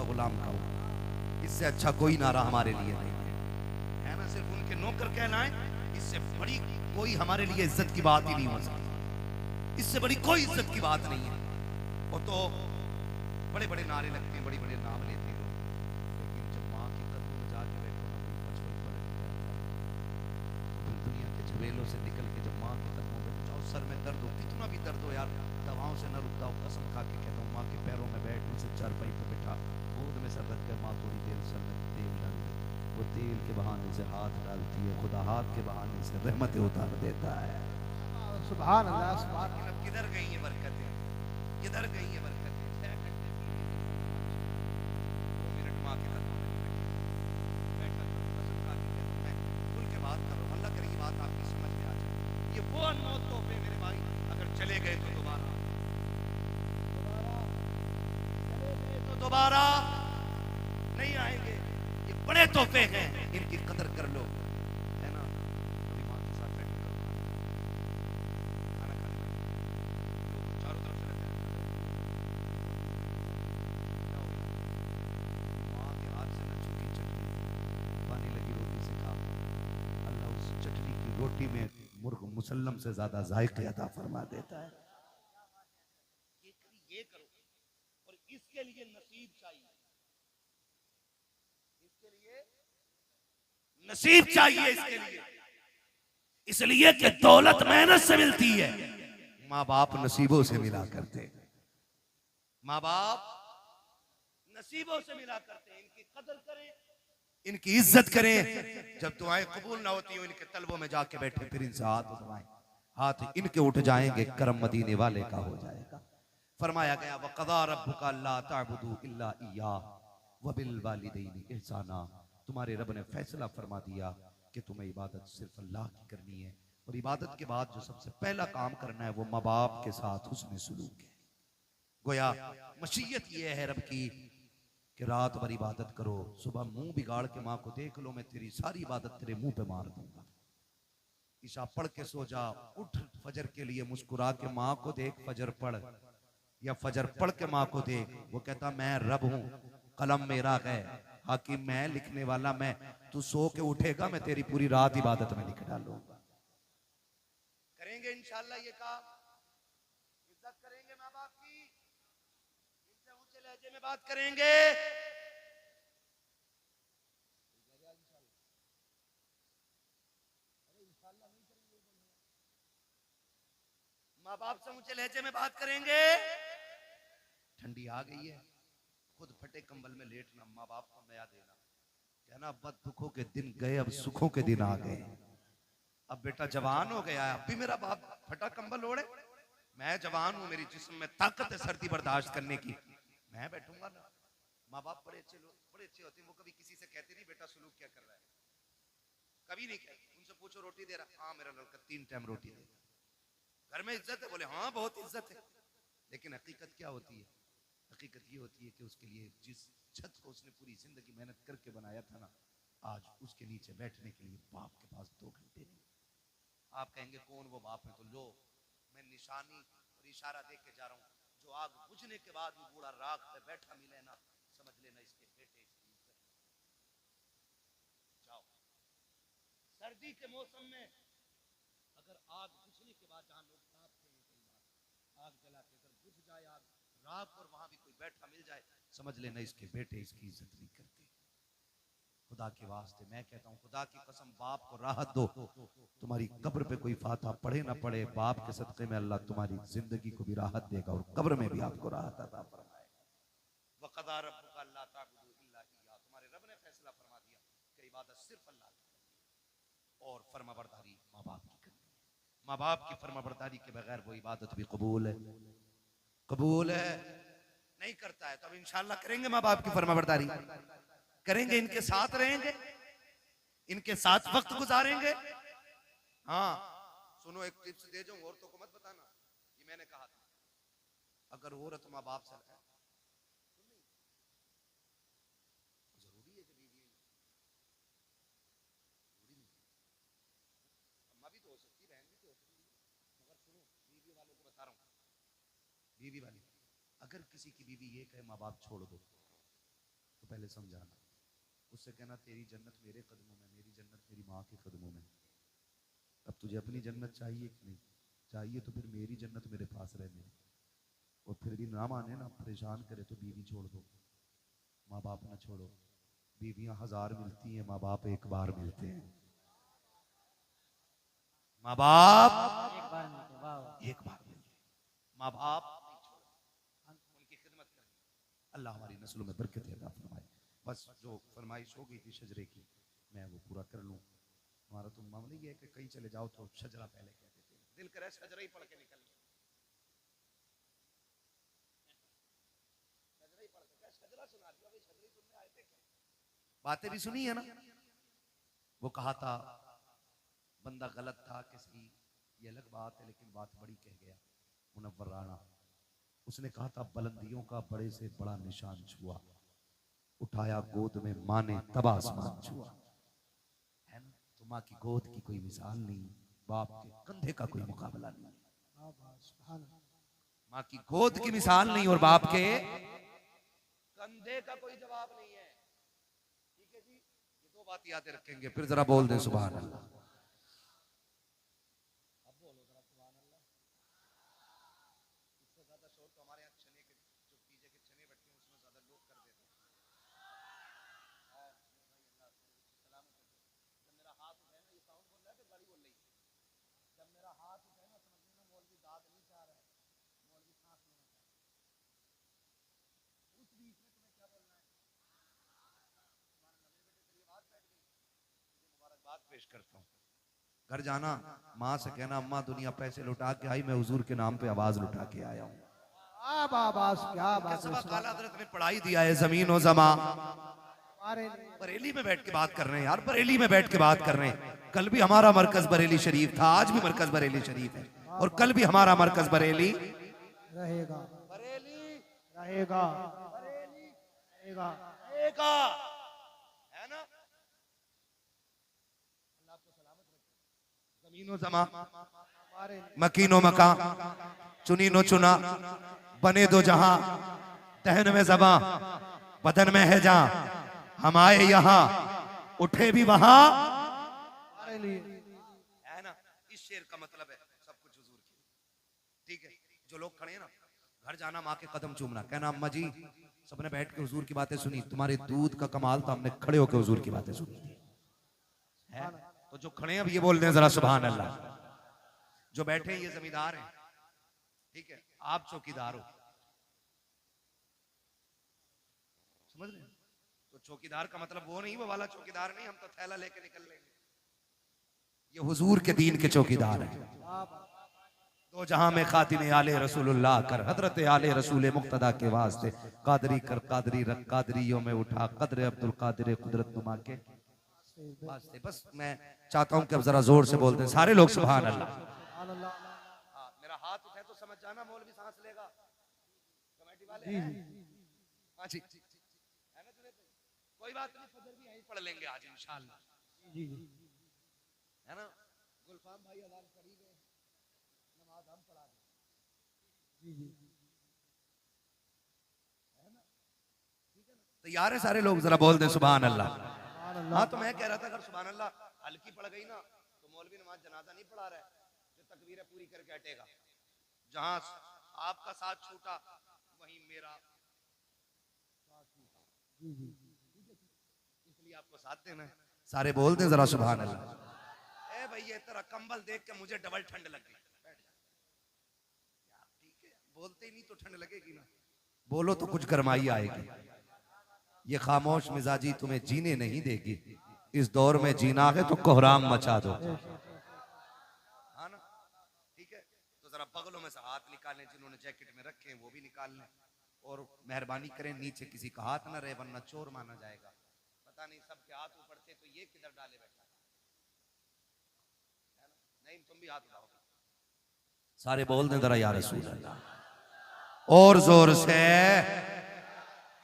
गुलाम खाओ। इससे अच्छा कोई नारा हमारे लिए नहीं है ना। सिर्फ उनके नौकर कहलाएं, इससे बड़ी कोई हमारे लिए इज्जत की बात ही नहीं हो सकती। इससे बड़ी कोई इज्जत की बात नहीं है। वो तो बड़े बड़े नारे लगते हैं, बड़े बड़े नाम लेते हैं लोग, लेकिन जब माँ के कदमों में जाके बैठो ना, कोई पचपन पलट जाता है। दुनिया के झमेलों से निकल के जब माँ के कदमों में जाओ, सर में दर्द हो, कितना भी दर्द हो यार, दवाओं से न रुकता हूँ, कसम खा के कहता हूँ, माँ के पैरों में बैठ, उसे चारपाई पर बैठा, गोद में सर रख कर माँ थोड़ी देर सर में तेल डाल दे, वो तेल के बहाने से हाथ डालती है, खुदा हाथ के बहाने से रहमतें उतार देता है। सुभान अल्लाह, सुभान लेकिन अब किधर गई ये बरकतें, किधर गई ये बरकतें? 6 घंटे 2 मिनट माँ के कदमों में बैठा, कसम खा के कहता हूं, मैं खुल के बात कर रहा हूँ, अल्लाह करे ये बात आपकी समझ में आ जाए। ये वो अनमोल तोहफे मेरे भाई, अगर चले गए तो दोबारा नहीं आएंगे। ये बड़े तोहफे हैं, इनकी कदर कर लो, है ना। अभी माँ के साथ बैठ कर खाना खाने में लोग चारों तरफ से लगते हैं, क्या हो गया? माँ के हाथ से न चुकी चटनी, पानी लगी रोटी से खा, अल्लाह उस चटनी की रोटी में मुर्ग मुसल्लम से ज्यादा जायके अता फरमा देता है। ये करो, और इसके लिए नसीब चाहिए, इसके लिए नसीब चाहिए, इसके लिए, इसलिए कि दौलत मेहनत से मिलती है, माँ बाप नसीबों से मिला करते, माँ बाप नसीबों से मिला करते हैं। इनकी कदर करें, इनकी इज्जत करें। जब दुआएं कबूल ना होती हो, इनके तलबों में जाके बैठे, फिर इनसे हाथ उठवाएं, हाथ इनके उठ जाएंगे, करम मदीने वाले का हो जाएगा। फरमाया गया वक़ज़ा रब्बुका अल्ला ताबुदू इल्ला इय्याह व बिल वालिदैनि इहसाना, तुम्हारे रब ने फैसला फरमा दिया कि तुम्हें इबादत सिर्फ अल्लाह की करनी है, और इबादत के बाद जो सबसे पहला काम करना है वो माँ बाप के साथ हुस्न सलूक है। गोया मशीयत ये है रब की कि रात भर इबादत करो, सुबह मुंह बिगाड़ के माँ को देख लो, मैं तेरी सारी इबादत तेरे मुंह पे मार दूंगा। ईशा पढ़ के सो जा, उठ फजर के लिए मुस्कुरा के माँ को देख, फजर पढ़, या फजर पढ़ के माँ को देख, वो कहता मैं रब हूं, कलम मेरा है, हाकिम मैं, लिखने वाला मैं, तू सो के उठेगा, मैं तेरी पूरी रात इबादत में लिख डालूंगा। करेंगे इंशाल्लाह ये काम, इज्जत करेंगे माँ बाप की, इनसे ऊंचे लहजे में बात करेंगे, माँ बाप से ऊंचे लहजे में बात करेंगे। ठंडी आ गई है, खुद फटे कंबल में लेटना, माँ बाप को नया देना, कहना बद दुखों के दिन गए, अब सुखों के दिन आ गए, अब बेटा जवान हो गया है, अब भी मेरा बाप फटा कंबल ओढ़े, मैं जवान हूं, मेरी जिस्म में ताकत है सर्दी बर्दाश्त करने की, मैं बैठूंगा ना। माँ बाप बड़े अच्छे लोग, बड़े अच्छे होते हैं, वो कभी किसी से कहते नहीं बेटा सलूक क्या कर रहा है, कभी नहीं कहते। उनसे पूछो रोटी दे रहा, हाँ मेरा लड़का 3 टाइम रोटी दे, घर में इज्जत है, बोले हाँ बहुत इज्जत है। लेकिन हकीकत क्या होती है? हकीकत ये होती है कि उसके लिए जिस छत को उसने पूरी जिंदगी मेहनत करके बनाया था ना, आज उसके नीचे बैठने के लिए बाप के पास 2 घंटे नहीं। आप कहेंगे कौन वो बाप है, तो लो मैं निशानी और इशारा देख के जा रहा हूं, जो आग बुझने के बाद भी बूढ़ा राख पे बैठा मिले ना, समझ लेना इसके बेटे इसकी इज्जत। जाओ सर्दी के मौसम में अगर आग बुझने के बाद, जहां लोग तापते हैं, कई बार आग जला के अगर बुझ जाए आग राख और वहां भी कोई बैठा मिल जाए, समझ लेना इसके बेटे इसकी इज्जत नहीं करते। खुदा के वास्ते मैं कहता हूं, खुदा की कसम, बाप को राहत दो, तुम्हारी कब्र पे कोई फाता पढ़े ना पढ़े, बाप के सदक़े में अल्लाह तुम्हारी जिंदगी को भी राहत देगा और कब्र में भी आपको राहत अता फरमाएगा। वक़ज़ा रब्बुका अल्ला ताबुदू इल्ला इय्याह, तुम्हारे रब ने फैसला फरमा दिया कि इबादत सिर्फ अल्लाह की करनी है, और फरमाबरदारी माँ बाप की करनी है। माँ बाप की फरमाबरदारी के बगैर वो इबादत भी कबूल है, कबूल है नहीं करता है, तो अब इंशाअल्लाह करेंगे माँ बाप की फरमाबरदारी, करेंगे, इनके साथ रहेंगे, इनके साथ वक्त गुजारेंगे। हाँ सुनो, एक टिप्स दे जाऊं, औरतों को मत बताना, ये मैंने कहा था, अगर औरत माँ बाप से है तो जरूरी है कि बीवी, जरूरी नहीं, अम्मा भी तो हो सकती, बहन भी तो हो सकती, मगर सुनो बीवी वालों को बता रहा हूं, बीवी वाली, अगर किसी की बीवी ये कहे माँ बाप छोड़ दो, उसको पहले समझाना, उससे कहना तेरी जन्नत मेरे कदमों में, मेरी जन्नत मेरी माँ के कदमों में। अब तुझे अपनी जन्नत चाहिए कि नहीं चाहिए, तो फिर मेरी जन्नत मेरे पास रहने, और फिर भी ना माने ना परेशान करे तो बीवी छोड़ दो, माँ बाप ना छोड़ो। बीवियां 1000 मिलती हैं, माँ बाप एक बार मिलते हैं। माँ बाप एक बार मिलते, वाह वाह। एक बार मिलते हैं, माँ बाप नहीं छोड़ो, उनकी खिदमत करें। अल्लाह हमारी नस्लों में बरकत अता फरमाए। बस जो फरमाइश हो गई थी शजरे की, मैं वो पूरा कर लूँ। हमारा तो मामला ये है कि कहीं चले जाओ तो शजरा पहले कह देते हैं, दिल करे शजरा ही पढ़ के निकल, शजरा ही पढ़ के, शजरा सुना दिया भाई, शजरा ही सुनने आए थे क्या? बातें भी सुनी है ना। वो कहा था बंदा गलत था कि सही, ये अलग बात है, लेकिन बात बड़ी कह गया मुनव्वर राणा। उसने कहा था बुलंदियों का बड़े से बड़ा निशान छुआ, उठाया गोद में माँ ने तब आसमान छुआ। है ना, तो माँ की गोद की कोई मिसाल नहीं, बाप के कंधे का कोई मुकाबला नहीं। सुभान अल्लाह। माँ की गोद की मिसाल नहीं और बाप के कंधे का कोई जवाब नहीं है। ठीक है जी, ये दो बात याद रखेंगे, फिर जरा बोल दें सुभान अल्लाह। अब बोलो जरा सुभान अल्लाह। इससे ज्यादा शोर तो हमारे यहाँ चने के, जो पीछे के चने बैठे हैं उसमें ज्यादा लोग कर देते हैं। और भाई अल्लाह सलामत रखे। जब मेरा हाथ उठे ना, ये साउंड बोल रहा है कि गाड़ी बोल रही है? जब मेरा हाथ उठे ना, समझ लेना मौलवी दाद नहीं चाह रहा है, मौलवी सांस लेना चाह रहा है। उस बीच में तुम्हें क्या बोलना है? मुबारकबाद पेश करता हूँ। घर जाना, माँ से कहना अम्मा दुनिया पैसे लुटा के आई, मैं हुजूर के नाम पे आवाज लुटा के आया हूँ। क्या बात है। काला हजरत ने पढ़ाई दिया है जमीन और जमा। हमारे बरेली में बैठ के बात कर रहे हैं यार, बरेली में बैठ के बात कर रहे हैं। कल भी हमारा मरकज बरेली शरीफ था, आज भी मरकज बरेली शरीफ है, और कल भी हमारा मरकज बरेली रहेगा, बरेली रहेगा, बरेली रहेगा। रहेगा, है ना। अल्लाह आपको सलामत रखे। जमीनो जमा, हमारे मकीनो मका, चुनी नो चुना, बने दो जहां, दहन में जबा, बदन में है जा, हम आए यहाँ उठे भी वहां, हमारे लिए है ना। इस शेर का मतलब है सब कुछ हुजूर की। ठीक है, जो लोग खड़े हैं ना, घर जाना माँ के कदम चूमना, कहना अम्मा जी सबने बैठ के हुजूर की बातें सुनी, तुम्हारे दूध का कमाल था, हमने खड़े होकर हुजूर की बातें सुनी है। तो जो खड़े हैं अब ये बोल दें जरा सुभान अल्लाह। जो बैठे हैं ये जमींदार हैं, ठीक है, आप चौकीदार हो, समझ रहे हैं? तो चौकीदार का मतलब वो नहीं, वो वाला चौकीदार नहीं, हम तो थैला लेके निकल लेंगे। ये हुजूर के दीन के चौकीदार हैं। दो जहां में खातिम आले रसूलुल्लाह कर, हजरत आले रसूल मुक्तदा के वास्ते कादरी कर, कादरी रख, कादरियों में उठा कदर अब्दुल कादिर कुदरत नुमा के वास्ते। बस मैं चाहता हूं कि अब जरा जोर से बोलते हैं सारे लोग सुभान अल्लाह। सुभान अल्लाह। हाँ, मेरा हाथ उठे तो समझ जाना मौलवी सांस लेगा, कमेटी वाले जी हैं। जी हाँ जी, है ना जुनेद भाई? कोई बात नहीं, फजर भी यहीं पढ़ लेंगे आज इंशाल्लाह, जी जी। है ना। गुलफाम भाई अजान पढ़ी गए, नमाज हम पढ़ा दें, जी जी। है ना। ठीक है ना, तैयार है सारे लोग, जरा बोल दें सुभान अल्लाह। सुभान अल्लाह। हाँ, तो मैं कह रहा था अगर सुभान अल्लाह हल्की पड़ गई ना, तो मौलवी नमाज जनाजा नहीं पढ़ा रहा है, जो तकबीरें पूरी करके हटेगा। जहां आपका साथ छूटा वहीं मेरा साथ छूटा, जी जी। इसलिए आपको साथ देना है। सारे बोल दें जरा सुभान अल्लाह। ए भैया तेरा कंबल देख के मुझे डबल ठंड लग गई, बैठ जा यार। ठीक है, बोलते ही नहीं तो ठंड लगेगी ना, बोलो तो कुछ गरमाई आएगी। ये खामोश मिजाजी तुम्हें जीने नहीं देगी, इस दौर में जीना है तो कोहराम मचा दो, हाँ ना। ठीक है, तो जरा बगलों में से हाथ निकालें, जिन्होंने जैकेट में रखे हैं वो भी निकाल लें, और मेहरबानी करें नीचे किसी का हाथ ना रहे वरना चोर माना जाएगा। पता नहीं सबके हाथ ऊपर थे तो ये किधर डाले बैठा है ना। नहीं, तुम भी हाथ उठाओ, सारे बोल दें जरा या रसूल अल्लाह और जोर से।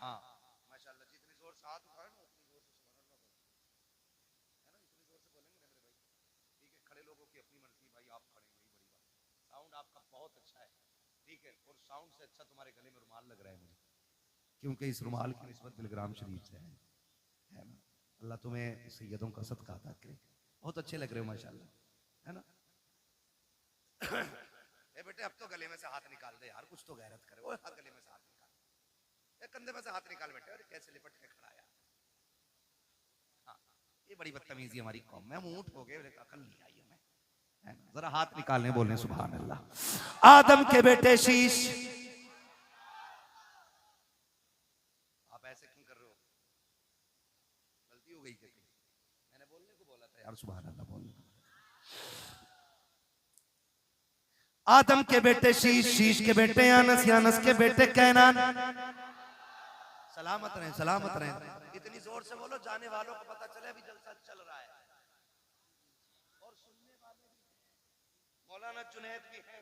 हाँ माशाल्लाह, जितनी जोर से हाथ उठाए ना उतनी जोर से सुभान अल्लाह बोलो, है ना, इतनी जोर से बोलेंगे ना मेरे भाई। ठीक है, खड़े लोगों की अपनी मर्जी, भाई आप खड़े हैं, बड़ी बात। साउंड आपका बहुत अच्छा है, ठीक है, और साउंड से अच्छा तुम्हारे गले में रुमाल लग रहा है मुझे। क्योंकि इस रुमाल की निस्बत बिलग्राम शरीफ से है ना। अल्लाह तुम्हें सैयदों का सदका अता करे। बहुत अच्छे लग रहे हो माशाल्लाह, है ना। ए बेटे अब तो गले में से हाथ निकाल दे यार, कुछ तो गैरत करे। ओए हाथ गले में से हाथ निकाल, ए कंधे में से हाथ निकाल बेटे। अरे कैसे लिपट के खड़ा यार। हाँ, ये बड़ी बदतमीजी हमारी कौम में। हम ऊंट हो गए, अकल नहीं आई हमें, है ना। जरा हाथ निकालने बोलने सुभान अल्लाह। आदम के बेटे शीश, आप ऐसे क्यों कर रहे हो? गलती हो गई क्या? मैंने बोलने को बोला था यार, सुभान अल्लाह बोलने को। आदम के बेटे शीश, शीश के बेटे यानस, यानस के बेटे कैनान। सलामत रहे, सलामत रहे। इतनी जोर से बोलो जाने वालों को पता चले अभी जलसा चल रहा है, और सुनने वाले भी। मौलाना जुनैद भी है।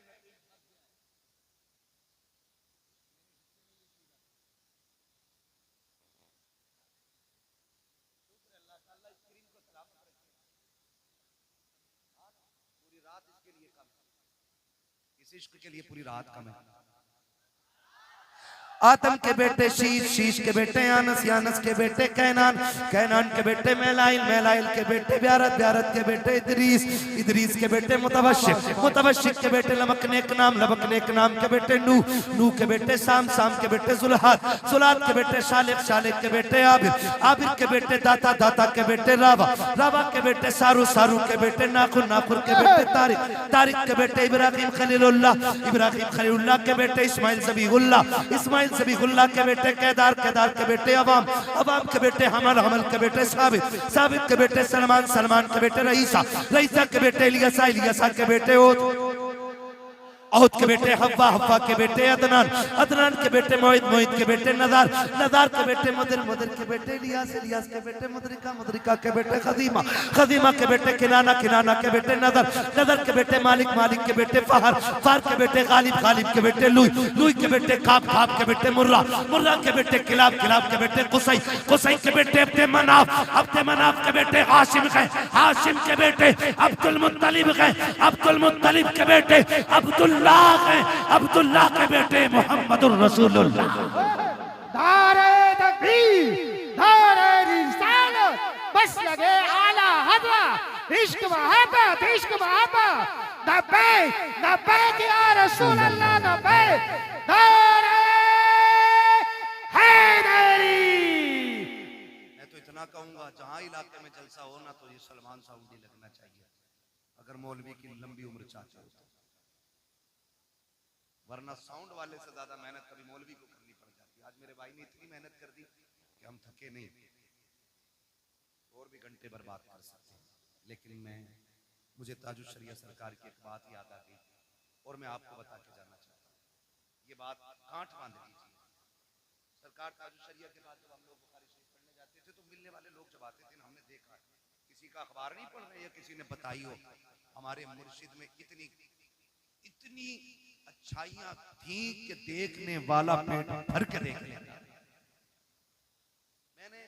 पूरी रात इसके लिए कम है, इस इश्क के लिए पूरी रात कम है। आदम के बेटे शीश, शीश के बेटे यानस, यानस के बेटे कैनान, कैनान के बेटे मेलाइल, मेलाइल के बेटे ब्यारत, ब्यारत के बेटे इदरीस, इदरीस के बेटे मुतवशिक, मुतवशिक के बेटे लमकनेक नाम, लमकनेक नाम के बेटे नूह, नूह के बेटे साम, साम के बेटे जुल्हाद, जुल्हाद के बेटे शालिक, शालिक के बेटे आबिर, आबिर के बेटे दाता, दाता के बेटे रावा, रावा के बेटे सारू, सारू के बेटे नाखुर, नाखुर के बेटे तारिक, तारिक के बेटे इब्राहिम खलीलुल्लाह, इब्राहिम खलीलुल्लाह के बेटे इस्माइल ज़बीहुल्लाह, इस्माइल ज़बीहुल्लाह के बेटे केदार, केदार के बेटे अवाम, अवाम के बेटे हमल, हमल के बेटे साबित, साबित के बेटे सलमान, सलमान के बेटे रईसा, रईसा के बेटे इलियासा, इलियासा के बेटे ओद, औद के बेटे हव्वा, हव्वा के बेटे अदनान, अदनान के बेटे मोहित, मोहित के बेटे नदार, नदार के बेटे मुदर, मुदर के बेटे इलियास, इलियास के बेटे मुदरिका, मुदरिका के बेटे खदीमा, खदीमा के बेटे किनाना, किनाना के बेटे नदर, नदर के बेटे मालिक, मालिक के बेटे फहर, फहर के बेटे गालिब, गालिब के बेटे लुई, लुई के बेटे काब, काब के बेटे मुर्रा, मुर्रा के बेटे किलाब, किलाब के बेटे कुसई, कुसई के बेटे अब्दे मनाफ, अब्दे मनाफ के बेटे हाशिम है, हाशिम के बेटे अब्दुल मुत्तलिब है, अब्दुल मुत्तलिब के बेटे अब्दुल अब्दुल्लाह के बेटे मोहम्मदुर रसूलुल्लाह। नारे तकबीर, नारे रिसालत, बस लगे आला हज़रत, इश्क मोहब्बत, इश्क मोहब्बत, लब्बैक लब्बैक या रसूल अल्लाह, लब्बैक, नारे हैदरी। मैं तो इतना कहूंगा, जहां इलाके में जलसा हो ना, तो ये सलमान साउंड ही लगना चाहिए, अगर मौलवी की लंबी उम्र चाहते हो तो। वरना साउंड वाले से ज्यादा मेहनत कभी मौलवी को करनी पड़ जाती। आज मेरे भाई ने इतनी मेहनत कर दी कि हम थके नहीं, और भी घंटे बर्बाद कर सकते हैं। लेकिन मुझे ताजुल शरिया सरकार की एक बात याद आ गई, और मैं आपको बता के जाना चाहता हूँ। ये बात गांठ बांध लीजिए। सरकार ताजुल शरिया के बाद जब हम लोग बुखारी शरीफ पढ़ने जाते थे, तो मिलने वाले लोग जब आते थे, हमने देखा किसी का अखबार नहीं पढ़ रहे या किसी ने बताई हो, हमारे मुर्शिद में इतनी इतनी अच्छाइयां थी कि देखने वाला पेट भर के देख लेता। मैंने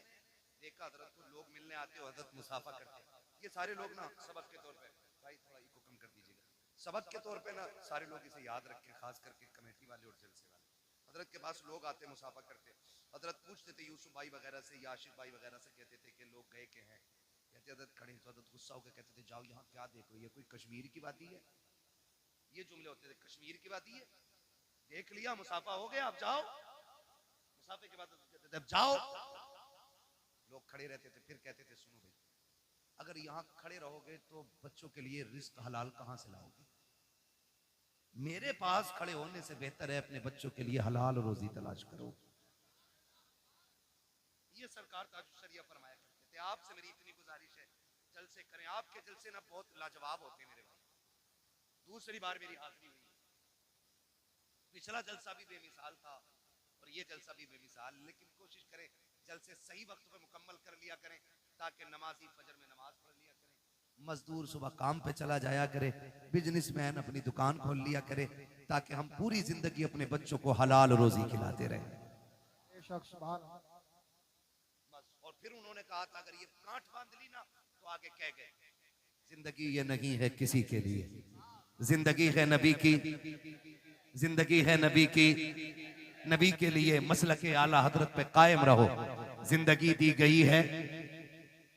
देखा हजरत को लोग मिलने आते हो, हजरत मुसाफा करते, ये सारे लोग ना सबक के तौर पे, भाई थोड़ा इको कम कर दीजिएगा, सबक के तौर पे ना सारे लोग इसे याद रखें, खास करके कमेटी वाले और जलसे वाले। हजरत के पास लोग आते मुसाफा करते, हजरत पूछते थे यूसुफ भाई वगैरह से या आशिफ भाई वगैरह से, कहते थे कि लोग गए के हैं, कहते हजरत खड़े तो हजरत गुस्सा होकर कहते थे जाओ यहाँ क्या देख रहे हो, ये कोई कश्मीर की वादी है? ये जुमले होते थे, कश्मीर की वादी है, देख लिया मुसाफा हो गया अब जाओ। मुसाफे के बाद कहते थे अब जाओ। लोग खड़े रहते थे, फिर कहते थे सुनो भाई, अगर यहाँ खड़े रहोगे तो बच्चों के लिए रिस्क हलाल कहाँ से लाओगे? मेरे पास खड़े होने से बेहतर है अपने बच्चों के लिए हलाल रोजी तलाश करो। ये सरकार ताजुल शरिया फरमाया करते थे। आपसे मेरी इतनी गुजारिश है, जलसे करें, आपके जलसे ना बहुत लाजवाब होते हैं मेरे भाई। दूसरी बार मेरी हाजिरी हुई, पिछला जलसा भी बेमिसाल था और ये जलसा भी बेमिसाल, लेकिन कोशिश करें जलसे सही वक्त पे मुकम्मल कर लिया करें, ताकि नमाजी फजर में नमाज पढ़ लिया करें, मजदूर सुबह काम पे चला जाया करे, बिजनेसमैन अपनी दुकान खोल लिया करे, ताकि हम पूरी जिंदगी अपने बच्चों को हलाल रोजी खिलाते रहें। और फिर उन्होंने कहा था अगर ये गांठ बांध ली ना तो आगे कह गए, जिंदगी ये नहीं है किसी के लिए, जिंदगी है नबी की, जिंदगी है नबी की, नबी के लिए मसलके आला हजरत पे कायम रहो। जिंदगी दी गई है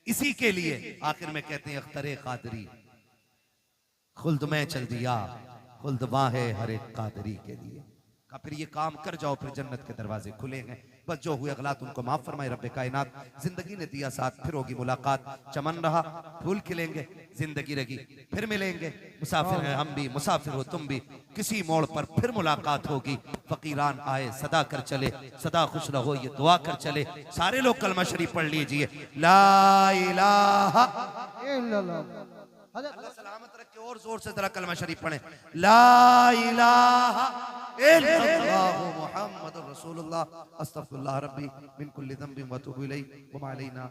इसी के लिए। आखिर में कहते हैं अख्तरे कादरी खुल्द में चल दिया, खुल्द वहां है हर एक कादरी के लिए। का फिर ये काम कर जाओ, फिर जन्नत के दरवाजे खुलेंगे। बस जो हुए गलत उनको माफ फरमाए रब्बे कायनात। जिंदगी ने दिया साथ, फिर होगी मुलाकात। चमन रहा फूल खिलेंगे, जिंदगी रही फिर मिलेंगे। मुसाफिर हैं हम भी, मुसाफिर हो तुम भी, किसी मोड़ पर फिर मुलाकात होगी। फकीरान आए सदा कर चले, सदा खुश रहो ये दुआ कर चले। सारे लोग कलमा शरीफ पढ़ लीजिए, ला इलाहा इल्लल्लाह। अल्लाह सलामत रखे। और जोर से जरा कलमा शरीफ पढ़े, ला इलाहा इल्लल्लाह मुहम्मदुर रसूलुल्लाह अस्तगफिरुल्लाह रब्बी मिन कुल्ली ज़ंबिन व अतूबु इलैहि व मा अलैना।